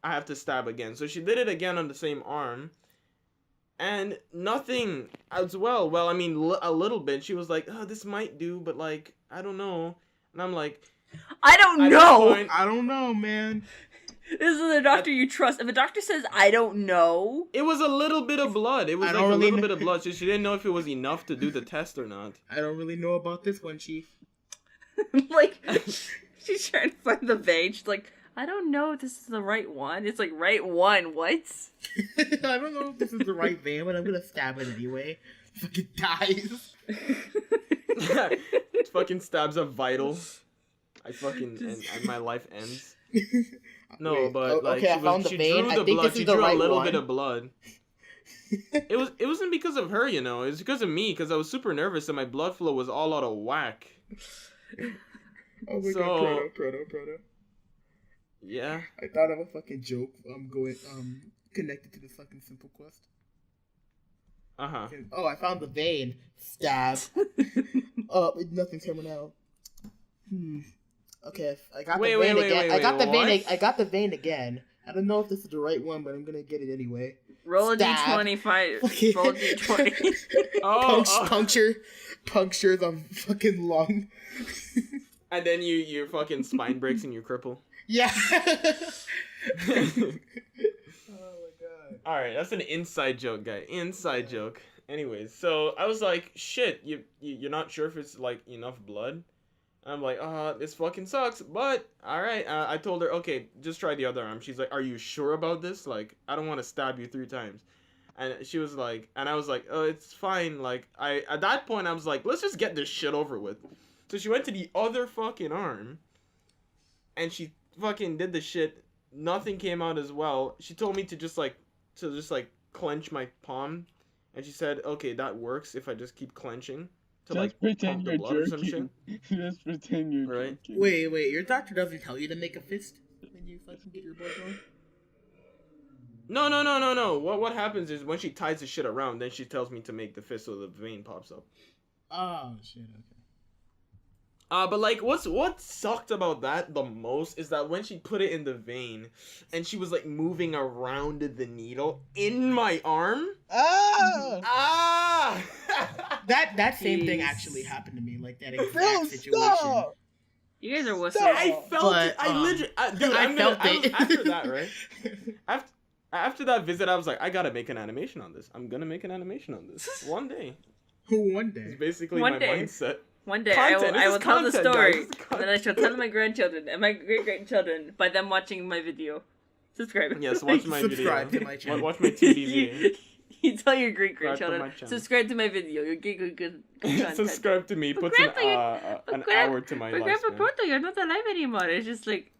I have to stab again. So she did it again on the same arm. And nothing as well. Well, I mean, a little bit. She was like, "Oh, this might do, but like, I don't know." And I'm like, I don't at this know. point- I don't know, man. This is a doctor you trust. If a doctor says I don't know, it was a little bit of blood. It was I like don't a really little kn- bit of blood. So she didn't know if it was enough to do the test or not. I don't really know about this one, Chief. like she's trying to find the vein. She's like, I don't know if this is the right one. It's like right one. What? I don't know if this is the right vein, but I'm gonna stab it anyway. Fucking dies. Fucking stabs a vital. I fucking and my life ends. No, Wait, but like okay, I found the she vein. drew I the think blood. this She is the drew a right little one. bit of blood. It wasn't because of her, you know. It was because of me. Because I was super nervous and my blood flow was all out of whack. Oh my So- god, proto. Yeah. I thought of a fucking joke. Connected to the fucking Simple Quest. Uh-huh. Oh, I found the vein. Stab. Oh, nothing's coming out. Okay, I got Wait, the wait, vein wait, again. wait, I got the what? vein. I got the vein again. I don't know if this is the right one, but I'm gonna get it anyway. Roll a Stab. d20. Fight. Okay. Roll a d20. Oh, Puncture the fucking lung. and then your fucking spine breaks and you cripple. Yeah. Oh my god. All right, that's an inside joke, guy. Inside joke. Anyways, so I was like, shit, you're not sure if it's like enough blood? And I'm like, this fucking sucks, but all right. I told her, okay, just try the other arm. She's like, are you sure about this? Like, I don't want to stab you 3 times. And she was like, and I was like, oh, it's fine. Like, at that point, I was like, let's just get this shit over with. So she went to the other fucking arm, and she fucking did the shit. Nothing came out as well. She told me to just clench my palm, and she said, okay, that works if I just keep clenching to Just like pretend pump the you're blood or some shit. jerking. Just pretend you're Right. jerking. Wait, your doctor doesn't tell you to make a fist when you fucking get your blood drawn? No. What happens is when she ties the shit around, then she tells me to make the fist so the vein pops up. Oh shit, okay. But like, what sucked about that the most is that when she put it in the vein, and she was like moving around the needle in my arm. Ah! That same thing Jeez. actually happened to me, like that exact No, situation. stop! You guys are wussies. I felt But, it. I literally, dude. I felt I was, it. after that, right? After that visit, I was like, I gotta make an animation on this. I'm gonna make an animation on this one day. One It's day. basically One my day. mindset. One day Content. This I is will tell the content, story, guys. This is and then I shall tell my grandchildren and my great-grandchildren by them watching my video. Subscribe. Yes, watch my Subscribe video. to my channel. Watch my 2D video. You tell your great Subscribe to my grandchildren, channel. subscribe to my video. You'll get good content. Subscribe to me. But Puts Grandpa, an Grandpa- hour to my But Grandpa lifespan. Proto, you're not alive anymore. It's just like,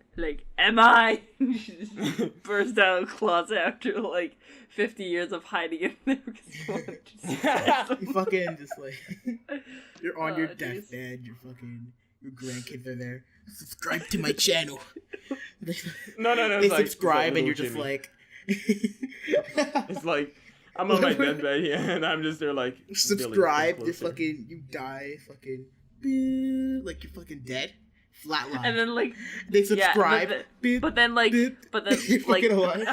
am I? She just burst out of the closet after like 50 years of hiding in there. Because he wanted to You fucking just like you're on your Oh, jeez. deathbed. Your grandkids are there. Subscribe to my channel. No. They It's like subscribe and little you're just Jimmy. like. It's like I'm on my deathbed, yeah, and I'm just there like subscribe. Billy, You come closer. you die. Beep, like you're fucking dead. Flatline. And then like, They subscribe. Beep, but then like, beep. but then You're like, fucking alive.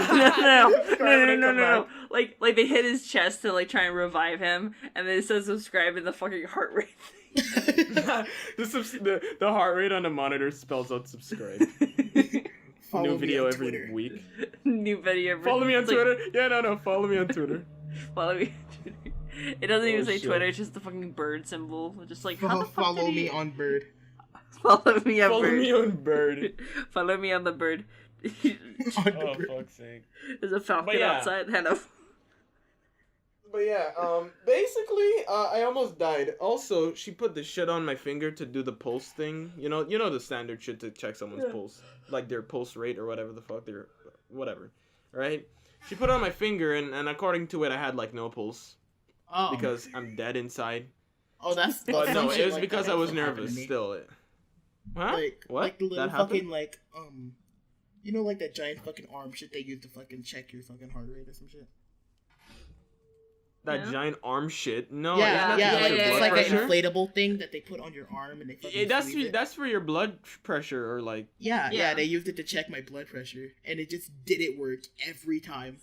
no. Like they hit his chest to like try and revive him, and then it says subscribe in the fucking heart rate. the heart rate on the monitor spells out subscribe. Follow New me video on every Twitter. week. New video. every- Follow me on it's like, Twitter. Yeah, no. Follow me on Twitter. Follow me. On Twitter. It doesn't even Oh, say shit. Twitter. It's just the fucking bird symbol. Just like how the fuck Follow did me he... on Bird. Follow me on Follow bird. me on Bird. Follow me on the bird. On the Oh Bird. fuck's sake. There's a falcon But yeah. outside. Hello. But yeah, basically, I almost died. Also, she put the shit on my finger to do the pulse thing. You know the standard shit to check someone's pulse, like their pulse rate or whatever the fuck their, whatever, right? She put it on my finger, and according to it, I had like no pulse Oh. because I'm dead inside. Oh, that's. But some no, shit it was like because that I was also happened to nervous me. still. Huh? Like, What? Like the little That happened? fucking like you know, like that giant fucking arm shit they use to fucking check your fucking heart rate or some shit. That Yeah. giant arm shit. No, yeah, isn't that yeah, to check your it's blood like pressure? an inflatable thing that they put on your arm and they fucking. squeeze it. That's for your blood pressure or like. Yeah, Yeah. they used it to check my blood pressure, and it just didn't work every time.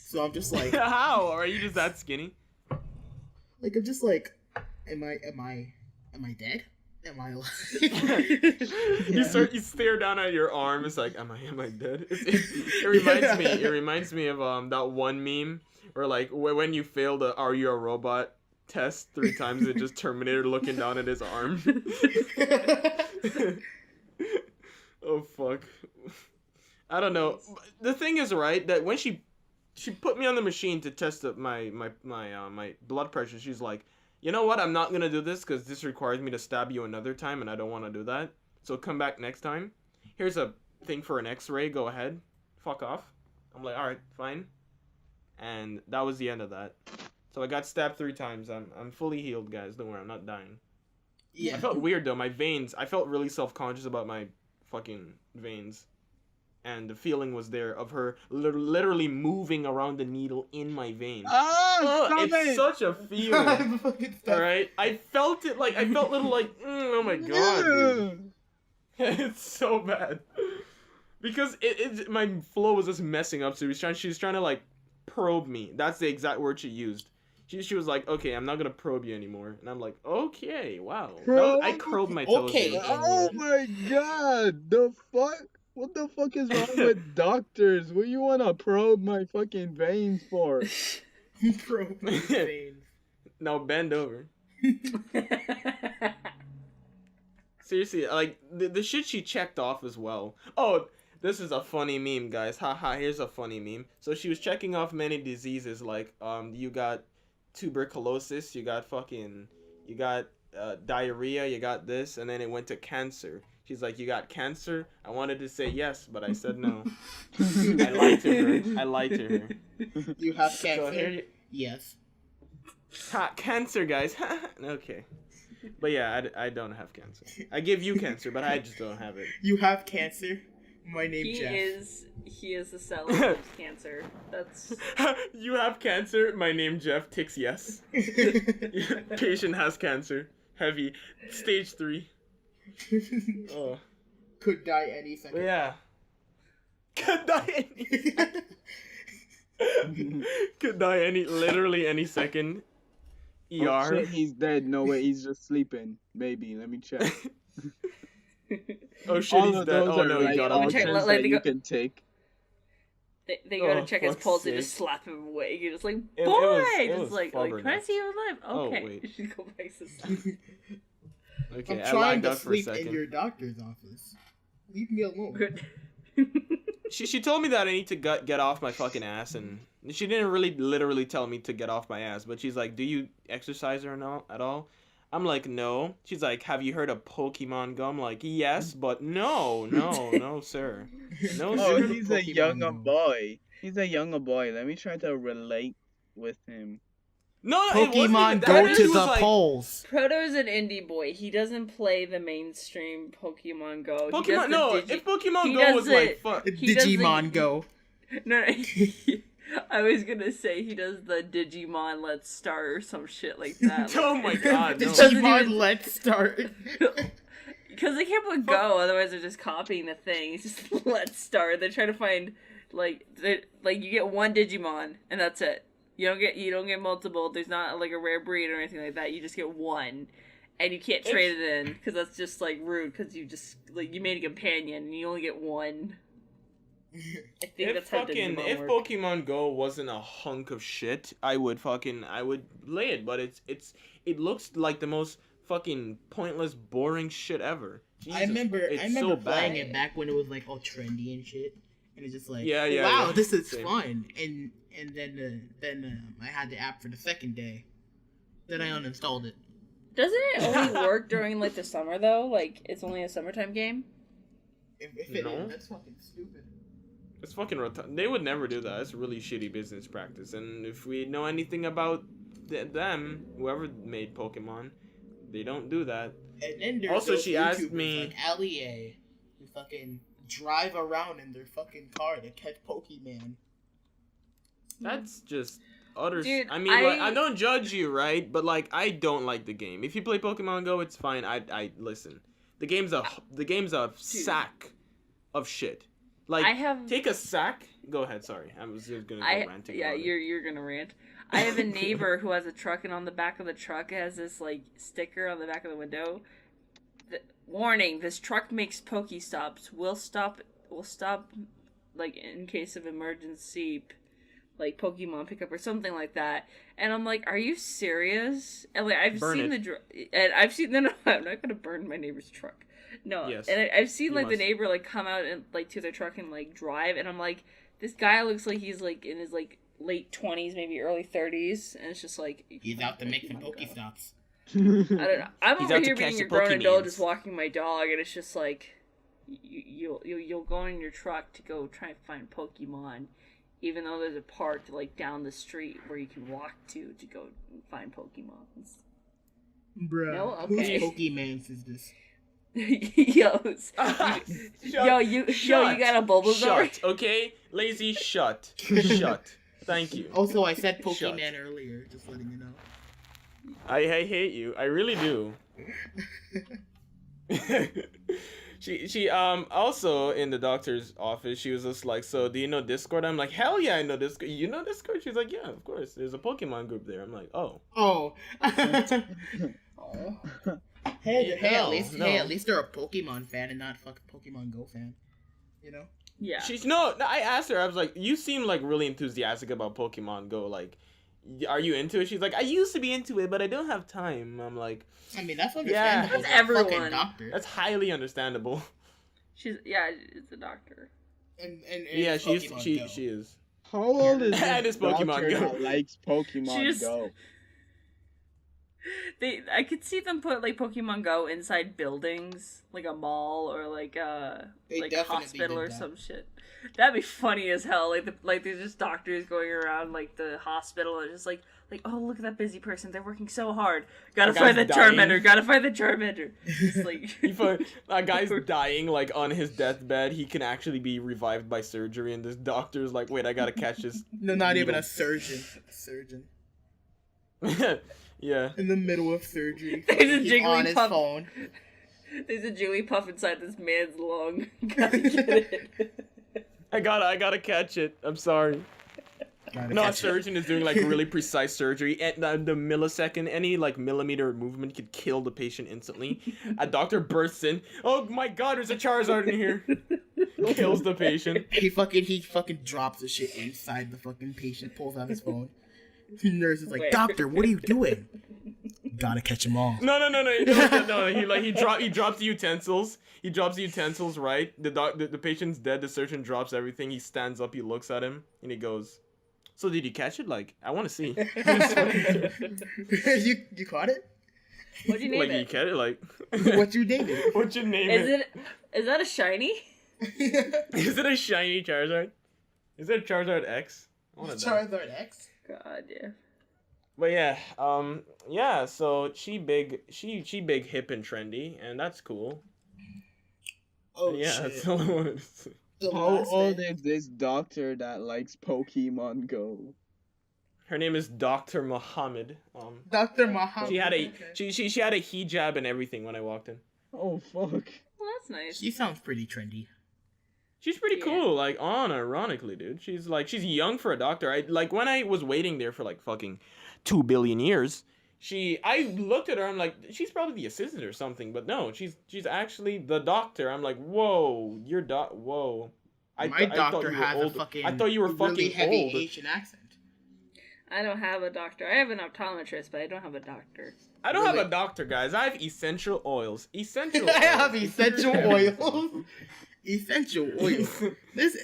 So I'm just like, How? Are you just that skinny? I'm just like, am I dead? Am I alive? You stare down at your arm. It's like, am I dead? It reminds me of that one meme where like when you fail the "Are you a robot?" test 3 times, it just Terminator looking down at his arm. Oh fuck. I don't know. The thing is, right, that when she put me on the machine to test my blood pressure, she's like, you know what? I'm not gonna do this because this requires me to stab you another time, and I don't want to do that. So come back next time. Here's a thing for an X-ray. Go ahead. Fuck off. I'm like, all right, fine. And that was the end of that. So I got stabbed 3 times. I'm fully healed, guys. Don't worry, I'm not dying. Yeah. I felt weird though. My veins. I felt really self-conscious about my fucking veins. And the feeling was there of her literally moving around the needle in my vein. Oh, stop It's it! such a feeling. Fucking stuff. All right, I felt it like I felt little like, oh my god, dude. It's so bad because my flow was just messing up. So she was trying to like probe me. That's the exact word she used. She was like, okay, I'm not gonna probe you anymore, and I'm like, okay, wow. I curled my toes. Okay. dude. Oh my god! The fuck? What the fuck is wrong with doctors? What you wanna probe my fucking veins for? Bro, my veins. Now bend over. Seriously, like the shit she checked off as well. Oh, this is a funny meme, guys. Haha, here's a funny meme. So she was checking off many diseases like you got tuberculosis, you got diarrhea, you got this, and then it went to cancer. She's like, you got cancer? I wanted to say yes, but I said no. I lied to her. You have So cancer. here you, Yes. cancer, guys. Okay. But yeah, I don't have cancer. I give you cancer, but I just don't have it. You have cancer. My name's Jeff. He is a cell of cancer. That's You have cancer? My name Jeff ticks yes. Patient has cancer. Heavy. Stage 3. Oh. Could die any second. Yeah. Could die literally any second. Oh, ER. shit, he's dead. No way, he's just sleeping. Maybe, let me check. Oh shit, All he's of dead. those Oh are no, like he got Let me up. check, options let that me you go. can take. they gotta Oh, check his fuck's pulse and sake. just slap him away. You're just like, boy, It was just like try to flabbergasted. see you alive. Oh, Okay, wait. you should go back to sleep. Okay, I'm I trying lagged to out for a sleep in second. your doctor's office. Leave me alone. Good. She told me that I need to get off my fucking ass and She didn't really literally tell me to get off my ass, but she's like, "Do you exercise or not at all?" I'm like, "No." She's like, "Have you heard of Pokemon Go?" I'm like, "Yes, but no, sir. No, Oh, sir." he's a Pokemon younger Go. boy. He's a younger boy. Let me try to relate with him. No, it wasn't even Pokemon that. go He to was the like, polls. Proto's an indie boy. He doesn't play the mainstream Pokemon Go. He does Pokemon. the No, Digi- if Pokemon he Go does was the- like, fuck. He does the- Digimon Go. No, I was gonna say he does the Digimon Let's Start or some shit like that. Oh my god, no. Doesn't Digimon even- Let's Start. Because they can't put Go, otherwise they're just copying the thing. It's just Let's Start. They're trying to find you get one Digimon and that's it. You don't get multiple. There's not like a rare breed or anything like that. You just get one, and you can't trade it in because that's just like rude. Because you just you made a companion and you only get one. I think that's how Digimon If work. Pokemon Go wasn't a hunk of shit, I would play it, but it looks like the most fucking pointless, boring shit ever. Jesus, I remember it's so playing bad. it back when it was like all trendy and shit, and it's just like, Yeah, wow, yeah. this is Same. fun. And then I had the app for the second day. Then I uninstalled it. Doesn't it only work during like the summer though? Like it's only a summertime game. If it No. is, that's fucking stupid. It's fucking they would never do that. It's really shitty business practice. And if we know anything about them, whoever made Pokemon, they don't do that. And then there's Also, those she asked YouTubers me- like Allie who fucking drive around in their fucking car to catch Pokemon. That's just utter. Dude, I mean, like, I don't judge you, right? But like, I don't like the game. If you play Pokemon Go, it's fine. I listen. The game's a sack of shit. Like, I have take a sack. Go ahead. Sorry, I was just gonna go ranting. yeah, about it. you're gonna rant. I have a neighbor who has a truck, and on the back of the truck it has this like sticker on the back of the window. Warning: this truck makes Pokestops. Will stop. Like in case of emergency, like Pokemon pickup or something like that. And I'm like, are you serious? And like I've Burn seen it. and I've seen no, I'm not gonna burn my neighbor's truck. No, Yes, and I've seen you like the must. neighbor like come out and like to their truck and like drive, and I'm like, this guy looks like he's like in his like late 20s, maybe early 30s, and it's just like He's out to make some Pokemon Go. Pokestops. I don't know. I'm He's over out to here catch being the a grown adult, Pokemans. just walking my dog, and it's just like you'll go in your truck to go try and find Pokemon, even though there's a park like down the street where you can walk to go find Pokemon. Bruh, No? Okay. whose Pokemans is this? yo, you got a Bulbasaur? Shut. Okay, lazy. Shut. Shut. Thank you. Also, I said Shut. Pokemon earlier, just letting you know. I hate you. I really do. She also in the doctor's office, she was just like, so do you know Discord? I'm like, hell yeah, I know Discord. You know Discord? She's like, yeah, of course. There's a Pokemon group there. I'm like, oh. Oh. Hey, Hell, no. at least they're a Pokemon fan and not a fucking Pokemon Go fan. You know? Yeah. She's no. I asked her. I was like, you seem like really enthusiastic about Pokemon Go. Like, are you into it? She's like, I used to be into it, but I don't have time. I'm like, I mean, that's Yeah. understandable. That's They're a fucking everyone. doctor. that's highly understandable. It's a doctor. And Yeah, it's she is. Pokemon She Go. she is. How old is And this it's Pokemon doctor Go. that likes Pokemon She just- Go? I could see them put like Pokemon Go inside buildings, like a mall or like a They like definitely hospital did or that. some shit. That'd be funny as hell. Like there's just doctors going around like the hospital and just like oh, look at that busy person. They're working so hard. Gotta That find the guy's dying. Charmander. Gotta find the Charmander. It's like A guy's dying like on his deathbed. He can actually be revived by surgery, and this doctor's like, wait, I gotta catch this. No, not even needle." a surgeon. A surgeon. Yeah. In the middle of surgery. There's a He's on his Jigglypuff. phone. There's a Jigglypuff inside this man's lung. Gotta get it. I gotta catch it. I'm sorry. Gotta No, a catch it. surgeon is doing like really precise surgery. At the millisecond, any like millimeter movement could kill the patient instantly. A doctor bursts in. Oh my god, there's a Charizard in here. Kills the patient. He fucking drops the shit inside the fucking patient, pulls out his phone. The nurse is like, Wait. doctor, what are you doing? Gotta catch them all. No. He drops the utensils. He drops the utensils. Right. The patient's dead. The surgeon drops everything. He stands up. He looks at him and he goes, So did you catch it? Like, I want to see. You caught it? What'd you name Like, you it? catch it? Like, What you named it? what'd you name Is that a shiny? Is it a shiny Charizard? Is it a Charizard X? I wanna know. Charizard X? God, yeah. But yeah, yeah. So she big, hip and trendy, and that's cool. Oh Yeah, shit. that's all I wanted to say. The How last old thing- is this doctor that likes Pokemon Go? Her name is Dr. Muhammad. Dr. Muhammad. She had a Okay. she had a hijab and everything when I walked in. Oh fuck. Well, that's nice. She sounds pretty trendy. She's pretty Yeah. cool, like unironically, dude. She's young for a doctor. I like when I was waiting there for like fucking 2 billion years. I looked at her. I'm like, she's probably the assistant or something, but no, she's actually the doctor. I'm like, whoa, whoa. My thought doctor you were has a old. fucking I thought you were really fucking heavy old. Asian accent. I don't have a doctor. I have an optometrist, but I don't have a doctor. I don't have Really? a doctor, guys. I have essential oils. Essential. I have oils. essential oils. Essential oils. This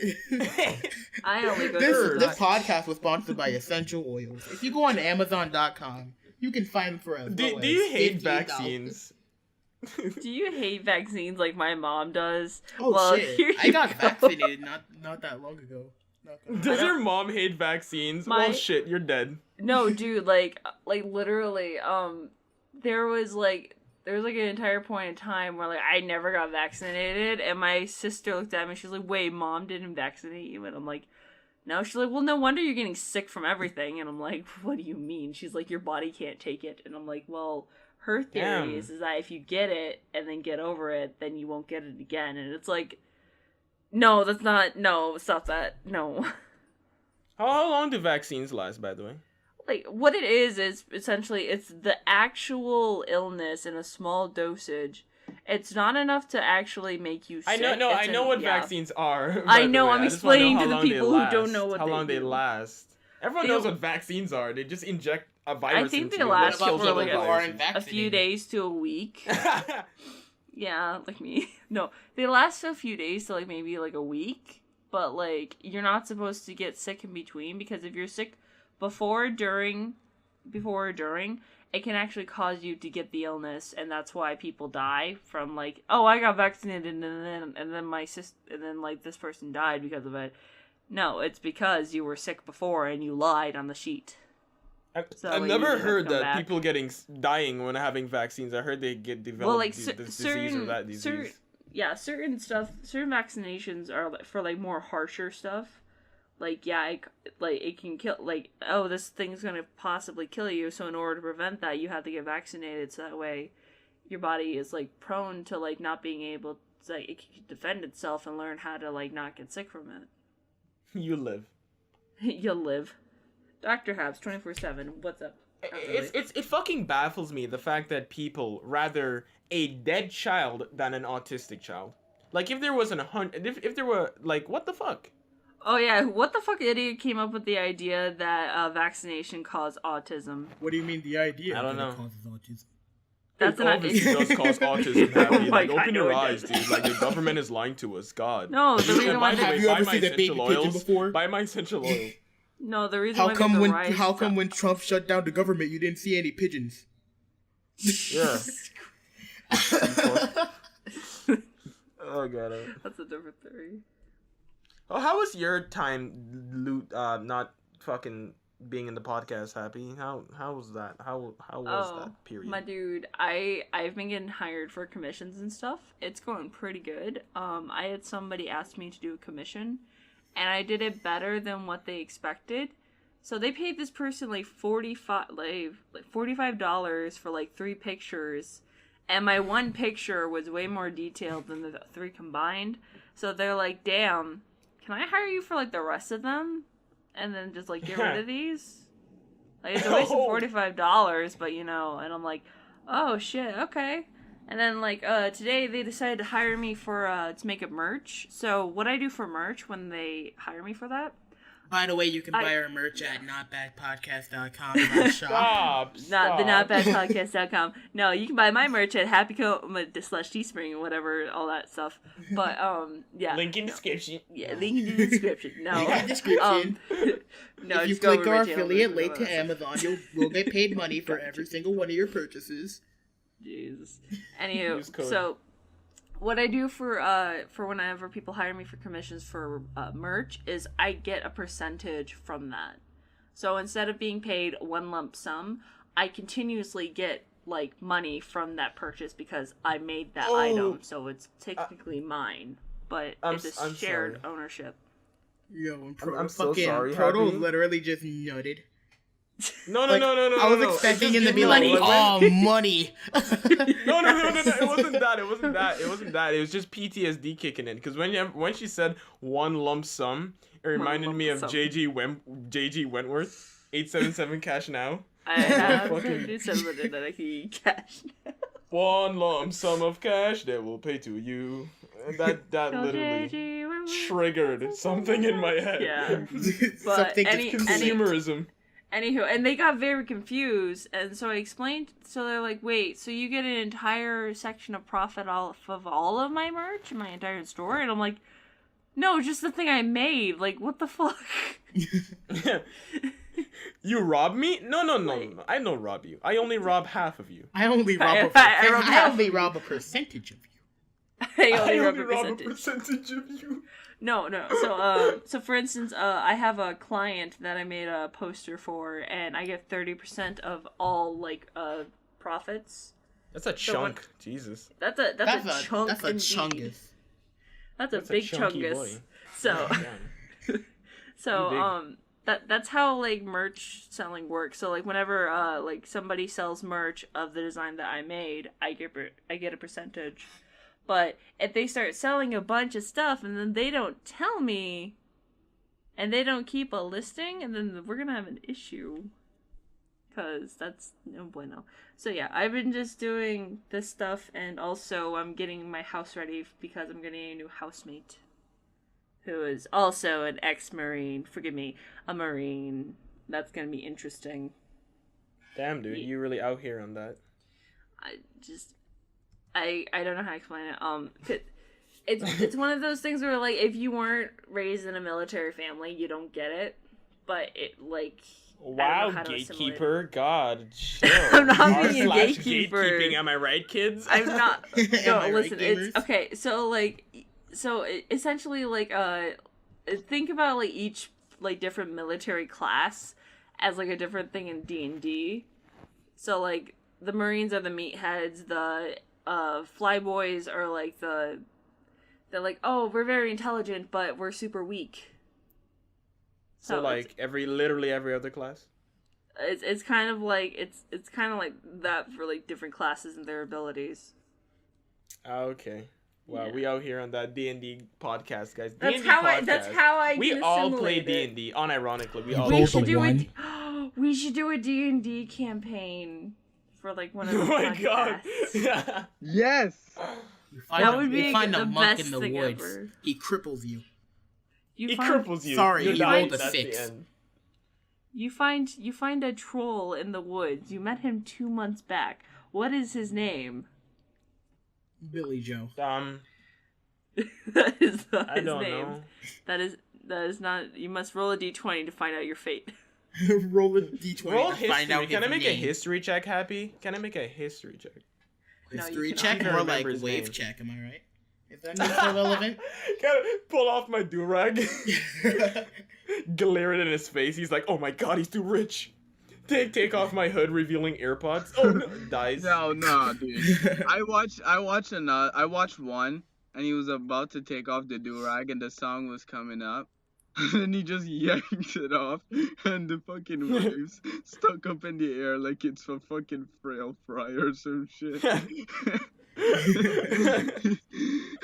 I only go to this the this doctor. podcast was sponsored by Essential Oils. If you go on Amazon.com, you can find them for as low Do as you hate $15. vaccines? Do you hate vaccines like my mom does? Oh Well, shit! here I you got go. vaccinated not that long ago. Does your mom hate vaccines? My- Well, shit, you're dead. No, dude, like literally, there was an entire point in time where like I never got vaccinated, and my sister looked at me. She's like, "Wait, mom didn't vaccinate you?" And I'm like, "No." She's like, "Well, no wonder you're getting sick from everything." And I'm like, "What do you mean?" She's like, "Your body can't take it." And I'm like, "Well, her theory Damn. is that if you get it and then get over it, then you won't get it again." And it's like, no, that's not. No, stop that. No. How long do vaccines last, by the way? Like what it is essentially it's the actual illness in a small dosage. It's not enough to actually make you sick. I know It's what yeah. vaccines are. I by the know, way. I'm I just wanna explaining know to how the long they people who don't know last, what how they long they do. last. Everyone They- knows what vaccines are. They just inject a virus. I think into they you last that kills for all like the a viruses. few days to a week. Yeah, like me. No, they last a few days to like maybe like a week. But like you're not supposed to get sick in between, because if you're sick before or during, it can actually cause you to get the illness, and that's why people die from like, oh, I got vaccinated and then my and then like this person died because of it. No, it's because you were sick before and you lied on the sheet. So, I've like, never you have to heard come that back. people dying when having vaccines. I heard they get developed like, this disease or that disease. certain vaccinations are like, for like more harsher stuff. Like, yeah, it can kill, like, oh, this thing's gonna possibly kill you, so in order to prevent that, you have to get vaccinated, so that way your body is, like, prone to, like, not being able to, like, it can defend itself and learn how to, like, not get sick from it. You live. You'll live. Dr. Habs, 24/7, what's up? It fucking baffles me the fact that people rather a dead child than an autistic child. Like if there was if there were like what the fuck? Oh yeah, what the fuck idiot came up with the idea that vaccination caused autism? What do you mean the idea? I don't that it know. causes autism? That's It an obviously does cause autism. Oh Happy. my Like God, open no, your it eyes, doesn't. dude. Like the government is lying to us. God. No, the reason And why by the way, Have you buy ever my seen a baby essential pigeon oils. before? Buy my essential oils. No, the reason How why come there's a when rise- how come when Trump shut down the government, you didn't see any pigeons? Yeah. Oh god. That's a different theory. Oh, how was your time, not fucking being in the podcast, Happy? How was that? How was that period? My dude, I've been getting hired for commissions and stuff. It's going pretty good. I had somebody ask me to do a commission, and I did it better than what they expected. So they paid this person like $45 for like 3 pictures, and my one picture was way more detailed than the 3 combined. So they're like, "Damn, can I hire you for like the rest of them, and then just like get rid of these?" Like it's a waste of $45, but you know. And I'm like, "Oh shit, okay." And then like today they decided to hire me for to make up merch. So what I do for merch when they hire me for that, By the way, you can buy our merch at notbadpodcast.com/shop. Stop. The notbadpodcast.com. No, you can buy my merch at HapiComa/Teespring or whatever, all that stuff. But yeah. Link in description. Yeah, link in the description. No. Link in description. No, if you just go click over our my channel affiliate and link all to that stuff. Amazon, you'll get paid money for every single one of your purchases. Jesus. Use Anywho, code. so what I do for whenever people hire me for commissions for merch is I get a percentage from that. So instead of being paid one lump sum, I continuously get like money from that purchase because I made that item. So it's technically mine, but it's a shared ownership. Yo, I'm so sorry, Proto Happy. literally just nutted. No. I was expecting him to be like, "Oh, money." No. It wasn't that. It was just PTSD kicking in. Because when she said one lump sum, it reminded me of lump JG Wentworth. 877 cash now. I have Fucking- to something that I can cash. One lump sum of cash that will pay to you. And that literally triggered something in my head. Yeah. But Something Consumerism. Anywho, and they got very confused, and so I explained. So they're like, "Wait, so you get an entire section of profit off of all of my merch, my entire store?" And I'm like, "No, just the thing I made. Like, what the fuck?" You rob me? No. I don't rob you. I only rob half of you. I only rob I only rob a percentage of you. I only rob a rob a percentage. percentage of you. No. So for instance, I have a client that I made a poster for, and I get 30% of all profits. That's a So chunk. Jesus. That's a chunk. That's a indeed. chungus. That's a That's a big chunky chungus. boy. So Yeah. so that's how like merch selling works. So like whenever like somebody sells merch of the design that I made, I get a percentage. But if they start selling a bunch of stuff and then they don't tell me, and they don't keep a listing, and then we're gonna have an issue. Cause that's no bueno. So yeah, I've been just doing this stuff, and also I'm getting my house ready because I'm getting a new housemate, who is also an ex-Marine. Forgive me, a Marine. That's gonna be interesting. Damn, dude, you really out here on that. I don't know how to explain it. It's one of those things where like if you weren't raised in a military family, you don't get it. But it like Wow, gatekeeper, God, chill. I'm not being a R// gatekeeper. Gatekeeping, am I right, kids? I'm not. Am No, I right, listen. It's gamers? okay. So essentially, like, think about like each like different military class as like a different thing in D&D. So like the Marines are the meatheads. The flyboys are like they're like, oh, we're very intelligent, but we're super weak. So like literally every other class. It's kind of like it's kind of like that for like different classes and their abilities. Okay. Wow, Yeah. we out here on that D&D podcast, guys. That's D&D how podcast. that's how I We can all play assimilate it. D&D, unironically. We You all We both should do won. we should do a D&D campaign for like one of the Oh my god. podcasts. Yes. You find That a, would you be find the a monk best in the thing woods. ever. He cripples you. You He find cripples you. Sorry, You're he dying. rolled a That's the 6. end. you find a troll in the woods. You met him 2 months back. What is his name? Billy Joe. That is not I his don't name. know. That is not. You must roll a d20 to find out your fate. Roll a d20 Roll to history. find out Can I his make a name. history check, Happy? Can I make a history check? No, History you check? cannot. More Remember like his wave name. check, am I right? Is that not relevant? Gotta pull off my do-rag. Glare it in his face. He's like, oh my god, he's too rich. Take off my hood, revealing AirPods. Oh no, dies. No, dude. I watched one, and he was about to take off the do-rag, and the song was coming up. And he just yanked it off, and the fucking waves stuck up in the air like it's a fucking frail fry or some shit.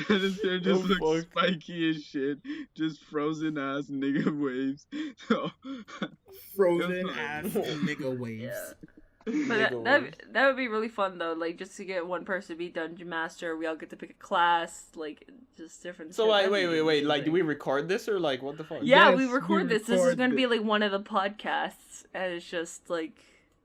And his hair just Oh, looks fuck. spiky as shit. Just frozen ass nigga waves. So, Frozen It was ass like- nigga waves. Yeah. But Nigga that wars. that would be really fun though, like just to get one person to be dungeon master. We all get to pick a class, like just different. So shit. like, That'd wait, be wait. Like, do we amazing. record this or like what the fuck? Yeah, Yes, we we record this. This is record going to be it. like one of the podcasts, and it's just like.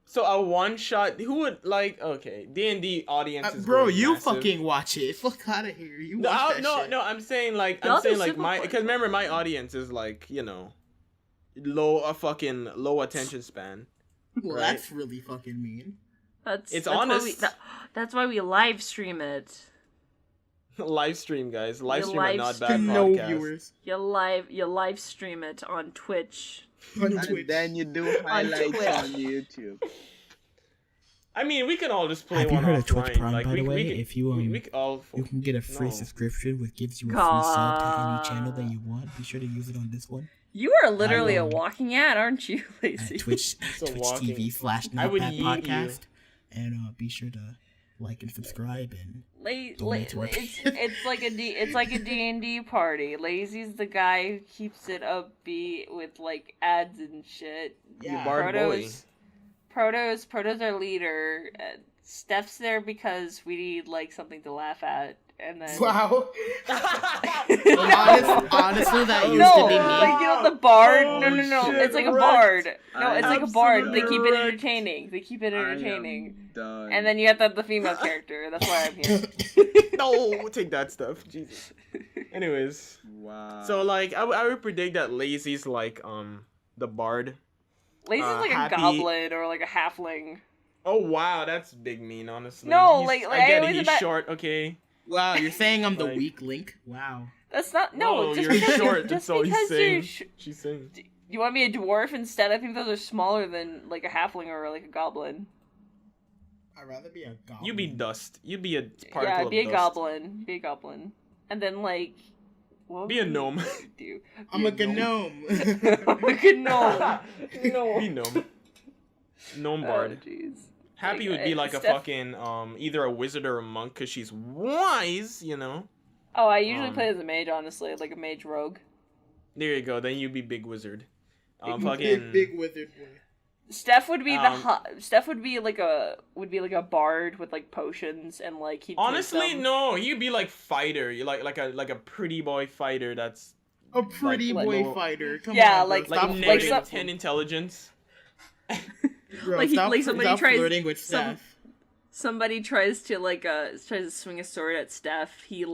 So a one shot. Who would like? Okay, D&D audience is Bro, going you massive. fucking watch it. Fuck out of here. You No, watch that no, shit. no. I'm saying like Y'all I'm saying do like super my fun. because remember my audience is like low attention span. Well, right? that's really fucking mean. It's That's why honest. that's why we live stream it. Live stream, guys. Live You stream a live not bad To stream. no podcast. viewers You live stream it on Twitch. on And Twitch. then you do highlights Twitch. on YouTube. I mean, we can all just play Have you one heard of offline. Twitch Prime, like, by the way? we, If you, we could all. You can get a free No. subscription, which gives you a free sub to any God. channel that you want. Be sure to use it on this one. You are literally a will- walking ad, aren't you, Lacey? At Twitch, So Twitch walking. TV / I Not would Bad yeet you. Podcast. And be sure to like and subscribe. And It's like a D&D party. Lazy's the guy who keeps it upbeat with like ads and shit. Yeah. Bard boy. Proto's our leader. Steph's there because we need like something to laugh at, and then Wow. honestly, Honestly, that used no, to be me. like you know the bard. Oh, no. shit, It's like a wrecked. bard. No, I it's like a bard. They keep it absolutely entertaining. They keep it entertaining. I am done. And then you have to have the female character. That's why I'm here. No, take that stuff. Jesus. Anyways, Wow. so like I would predict that Lazy's like the bard. Lazy's like Happy- a goblin or like a halfling. Oh wow, that's big mean, honestly. No, He's- like, I get I it. was He's about- short. Okay. Wow, you're saying I'm the Like- weak link? Wow. That's not No, just you're because short. Just That's all he's because saying. you're She's saying. you want me a dwarf instead? I think those are smaller than like a halfling or like a goblin. I'd rather be a goblin. You be dust. You be a particle Yeah, of be a dust. goblin. Be a goblin. And then like what Be a would gnome. you do? I'm Be a gnome. I'm a gnome. Be No. gnome. Gnome Oh bard. jeez. Happy would be like a Steph- fucking either a wizard or a monk because she's wise, you know. Oh, I usually Um, play as a mage, honestly, like a mage rogue. There you go. Then you'd be big wizard. Big, big wizard boy. Steph would be Um, Steph would be like a bard with like potions and like he'd take Honestly, them. no. You'd be like fighter. You like a pretty boy fighter. That's A pretty Like, boy no- fighter. Come Yeah, on, bro. like- Stop like like negative some- 10 intelligence. Bro, like he- stop, like somebody stop tries- flirting with some- Steph. Somebody tries to swing a sword at Steph. He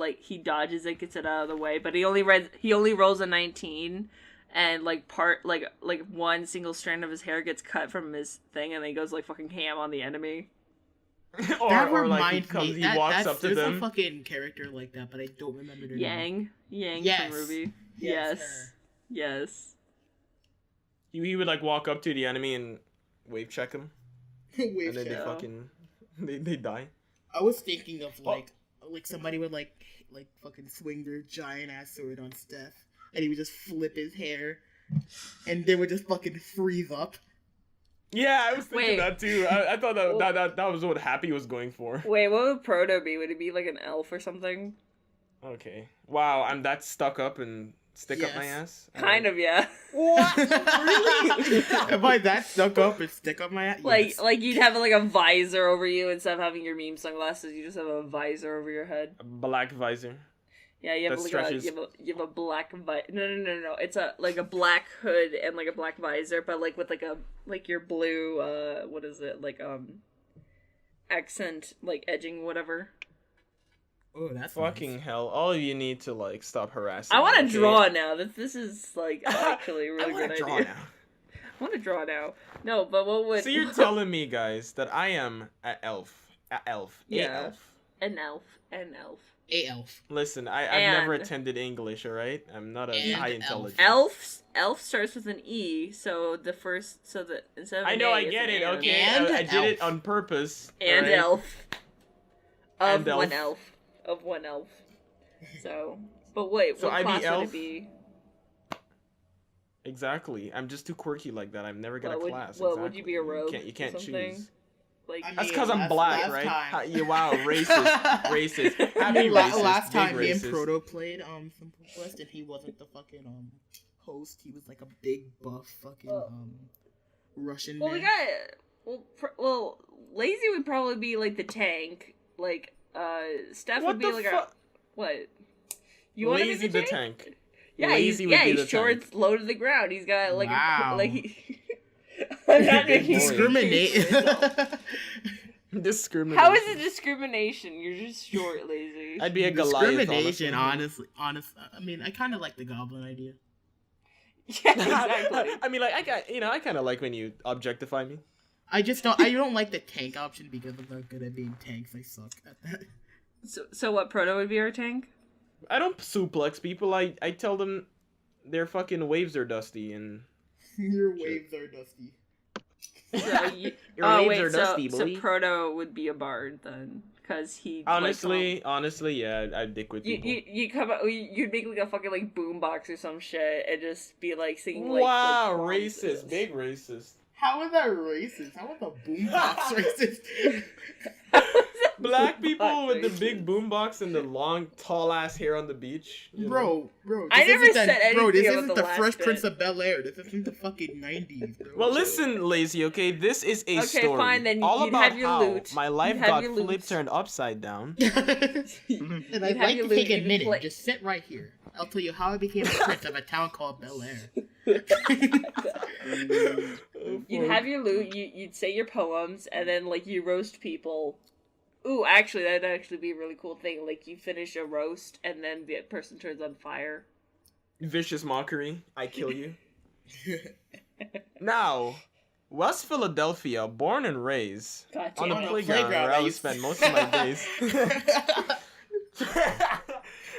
dodges it, gets it out of the way, but he only rolls a 19, and like one single strand of his hair gets cut from his thing, and then he goes like fucking ham on the enemy. That or like he reminds comes, me. he walks up to there's them. a fucking character like that, but I don't remember their name. Yang Yes. from Ruby. Yes, Yes. He would like walk up to the enemy and wave check him, Wait, and then they shit. fucking they die. I was thinking of like somebody would like fucking swing their giant ass sword on Steph, and he would just flip his hair, and they would just fucking freeze up. Yeah, I was thinking Wait. that too. I thought that was what Happy was going for. Wait, what would Proto be? Would it be like an elf or something? Okay. Wow, I'm that stuck up and stick up my Yes. ass. Kind of, yeah. What? Really? Am I that stuck up and stick up my ass? Yes. Like you'd have like a visor over you instead of having your meme sunglasses. You just have a visor over your head. A black visor. Yeah, you have That like stretches. you have a black No. It's a like a black hood and like a black visor, but like with like your blue what is it like accent like edging whatever. Oh, that's Fucking nice. hell! All of you need to like stop harassing. I want me, to okay? draw now. This is like actually a really I wanna good draw idea. now. I want to draw now. No, but what would So you're telling me, guys, that I am an elf. Yeah. an elf. A elf. Listen, I've never And- attended English, alright? I'm not a And high elf. intelligence. Elf starts with an E, so the first so that instead of I an know, A, I it's get an it, and. okay? And I did it elf. on purpose. And alright? elf. Of And one elf. elf. Of one elf. So, but wait, So what I be class would elf? it be? Exactly. I'm just too quirky like that. I've never got a What would- class. what, would you be a exactly. rogue You or can't something? choose. Like, I That's mean, because I'm last- black, last right? time- Yeah, wow, racist. Happy La- racist. last big time me and racist. Proto played Simple Quest, and he wasn't the fucking host. He was like a big buff fucking Russian well, man. Well, Lazy would probably be like the tank. Like, Steph What would be the like fuck? what? You want to be Lazy the the tank? tank. Yeah, Lazy would be he's the short, tank. low to the ground. He's got like Wow. I'm not Big making boy. Discriminate. Discrimination. How is it discrimination? You're just short, Lazy. I'd be a Goliath, Discrimination, honestly. honestly. I mean, I kind of like the goblin idea. Yeah, exactly. I mean, like, I kind of like when you objectify me. I don't like the tank option because I'm not good at being tanks. I suck at that. So what? Proto would be our tank. I don't suplex people. I tell them their fucking waves are dusty and Your waves are dusty. So you, your oh waves wait, are dusty, so boy. Proto would be a bard then, because he Honestly, yeah, I'd dick with people. you come out, you'd make like a fucking like boombox or some shit and just be like singing like Wow, like, racist, promises. big racist. How is that racist? How is the boombox racist? Black people with the Racist. big boombox and the long, tall ass hair on the beach. You know? Bro. I this never isn't said the, anything Bro, this about isn't the the last Fresh bit. Prince of Bel Air. This isn't the fucking 90s, bro. Well, listen, Lazy, okay? This is a Okay, story. fine, then all you'd about have your how loot. my life You'd have got your loot. flipped turned upside down. And You'd I'd have like your to take loot, a you'd minute. play- Just sit right here. I'll tell you how I became a prince of a town called Bel Air. You'd have your loot, you'd say your poems, and then like you roast people. Ooh, actually, that'd actually be a really cool thing. Like you finish a roast, and then the person turns on fire. Vicious mockery. I kill you. Now, West Philadelphia, born and raised God on damn the it. playground where I would spend most of my days.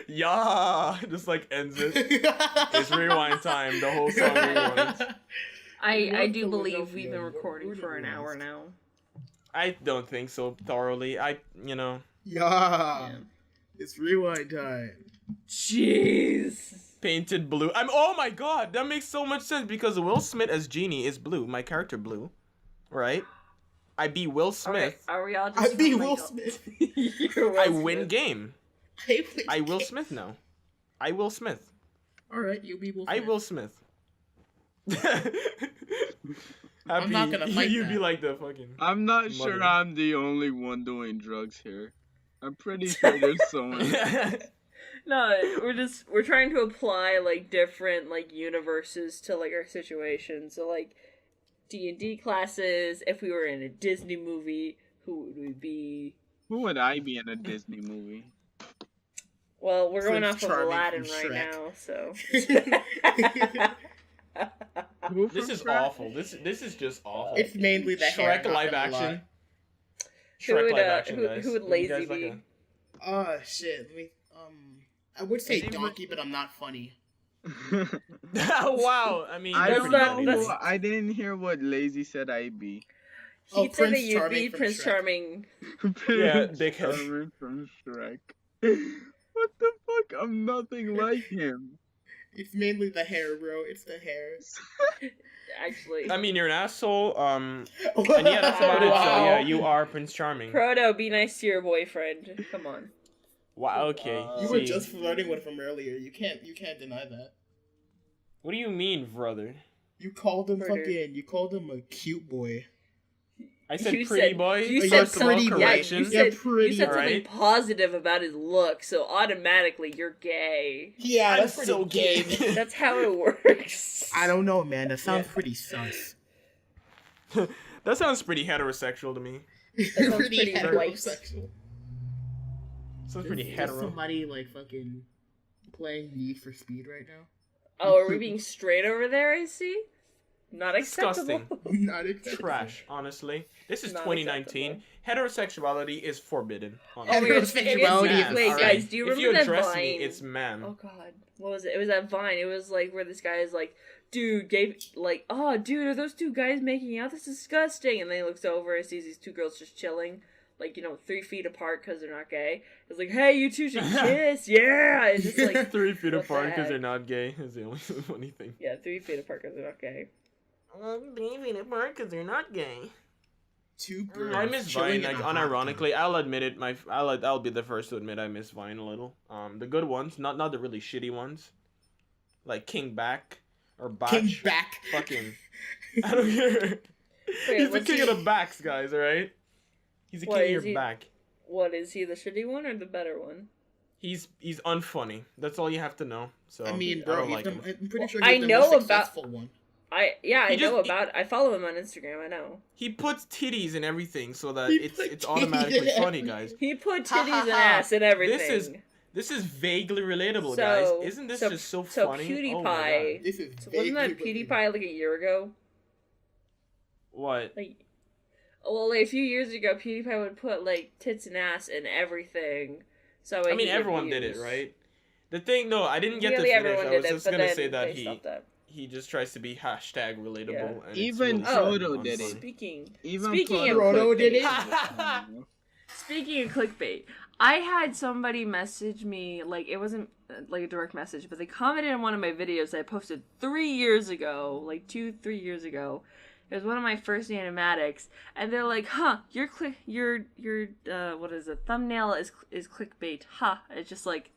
Yeah, just like ends it. It's rewind time. The whole song rewinds. I North do believe we've Philadelphia, been what recording would for it an be hour last? now. I don't think so thoroughly. Yeah. Yeah. It's rewind time. Jeez. Painted blue. Oh my god, that makes so much sense because Will Smith as Genie is blue. My character blue, right? I be Will Smith. Are we all just I'd be from, like, Will Smith. You're Will I Smith. win game. I Will Smith now. I Will Smith. Alright, you'll be Will Smith. I Will Smith. I'm not gonna fight You'd that. be like the fucking. I'm not Mother. sure I'm the only one doing drugs here. I'm pretty sure there's someone. No, we're trying to apply like different like universes to like our situation. So like D&D classes. If we were in a Disney movie, who would we be? Who would I be in a Disney movie? Well, we're going Prince off of Charming Aladdin from right Shrek. now, so. Who This from is Shrek? awful. This is just awful. It's mainly the hair. Shrek not live gonna lie. action. Who Shrek would, live action, who guys. would You Lazy guys be? like Oh shit. Let me I would say Is he donkey, but I'm not funny. Wow, I mean, I that's don't pretty not- funny. that's- know. I didn't hear what Lazy said I'd be. He Oh, said that Prince you'd Charming be from Prince Shrek. Charming. Yeah, dickhead. Charming from Shrek. What the fuck? I'm nothing like him. It's mainly the hair, bro. It's the hair. Actually, I mean, you're an asshole. And yeah, that's about it. So yeah, you are Prince Charming. Proto, be nice to your boyfriend. Come on. Wow. Okay. You were see. just flirting with him earlier. You can't deny that. What do you mean, brother? You called him Murder. you called him a cute boy. I said You pretty said- boy. you Oh, said you're Small pretty boy. Yeah, correction. you You're said, pretty, you said something alright? positive about his look, so automatically you're gay. Yeah, I'm that's pretty so gay. gay. That's how it works. I don't know, man. That sounds Yeah. pretty sus. That sounds pretty heterosexual to me. sounds pretty pretty white. heterosexual. Sounds pretty Is hetero. somebody like fucking playing Need for Speed right now? Oh, are we being straight over there, I see? Not acceptable. Disgusting. Not acceptable. Trash, honestly. This is Not 2019. Heterosexuality is forbidden. Oh Honestly. my god, Heterosexuality is wait, ma'am, guys, do you if remember you address that Vine? me, it's ma'am. Oh god, what was it? It was that Vine. It was like where this guy is like, dude, oh dude, are those two guys making out? That's disgusting. And then he looks over and sees these two girls just chilling, like 3 feet apart because they're not gay. It's like, hey, you two should kiss, yeah. It's just like 3 feet what the apart because heck? they're not gay is the only funny thing. 3 feet apart because they're not gay. 3 feet apart because they're not gay. Two birds. I miss chilling Vine, in like a hot unironically. I'll admit it. I'll be the first to admit I miss Vine a little. The good ones, not the really shitty ones, like King Back or tub. Batch. King back. Fucking, I don't care. Wait, He's the what's king he- of the backs, guys. All right. He's the What, king of is your he- back. What is he? The shitty one or the better one? He's unfunny. That's all you have to know. So I mean, I bro, don't like him. I'm pretty sure Well, he's I the know most about- successful one. I He know just- about. I follow him on Instagram. I know. He puts titties and everything so that He it's put it's titties automatically in funny, everything. guys. He put Ha, ha, titties and ha. ass and everything. This is vaguely relatable, So- guys. Isn't this just so funny? PewDiePie. Oh my God. This is So wasn't that vaguely PewDiePie like a year ago? What? Like, well, like a few years ago, PewDiePie would put like tits and ass and everything. So I mean, everyone did it, right? The thing, no, I didn't get to Nearly finish. everyone I did was it, just but gonna then say that they stopped that. he just tries to be hashtag relatable. Yeah. And it's Even really Frodo unfunny. did it. Speaking Even Speaking of Frodo did it. Speaking of clickbait, I had somebody message me, like, it wasn't like a direct message, but they commented on one of my videos that I posted 3 years ago, like 2-3 years ago. It was one of my first animatics, and they're like, "Huh, your what is it? Thumbnail is clickbait." Huh? It's just like,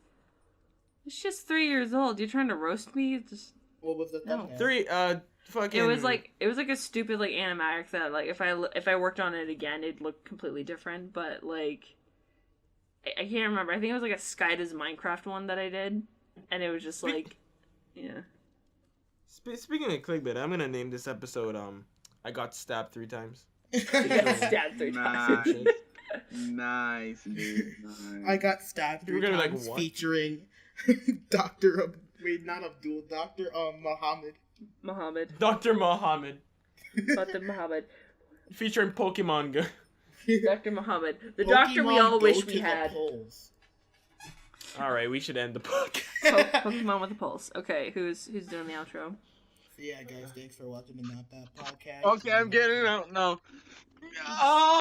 it's just 3 years old. You're trying to roast me? It's just What was the No. thumbnail? Fucking. it was like a stupid like animatic that like if I worked on it again, it'd look completely different. But like, I can't remember. I think it was like a Sky Does Minecraft one that I did, and it was just like, yeah. Speaking of clickbait, I'm gonna name this episode I got stabbed 3 times. Stabbed 3 Nah. times. Nice, dude. Nice. I got stabbed You were 3 gonna be like, times, what? featuring Dr. Wait, not Abdul, Dr. Muhammad. Muhammad. Dr. Muhammad. Dr. Muhammad. Featuring Pokemon Go. Dr. Muhammad. The doctor we all wish we had. Alright, we should end the podcast. Pokemon with a pulse. Okay, who's doing the outro? So yeah, guys, thanks for watching the Not Bad Podcast. Okay, I'm getting out now. Oh!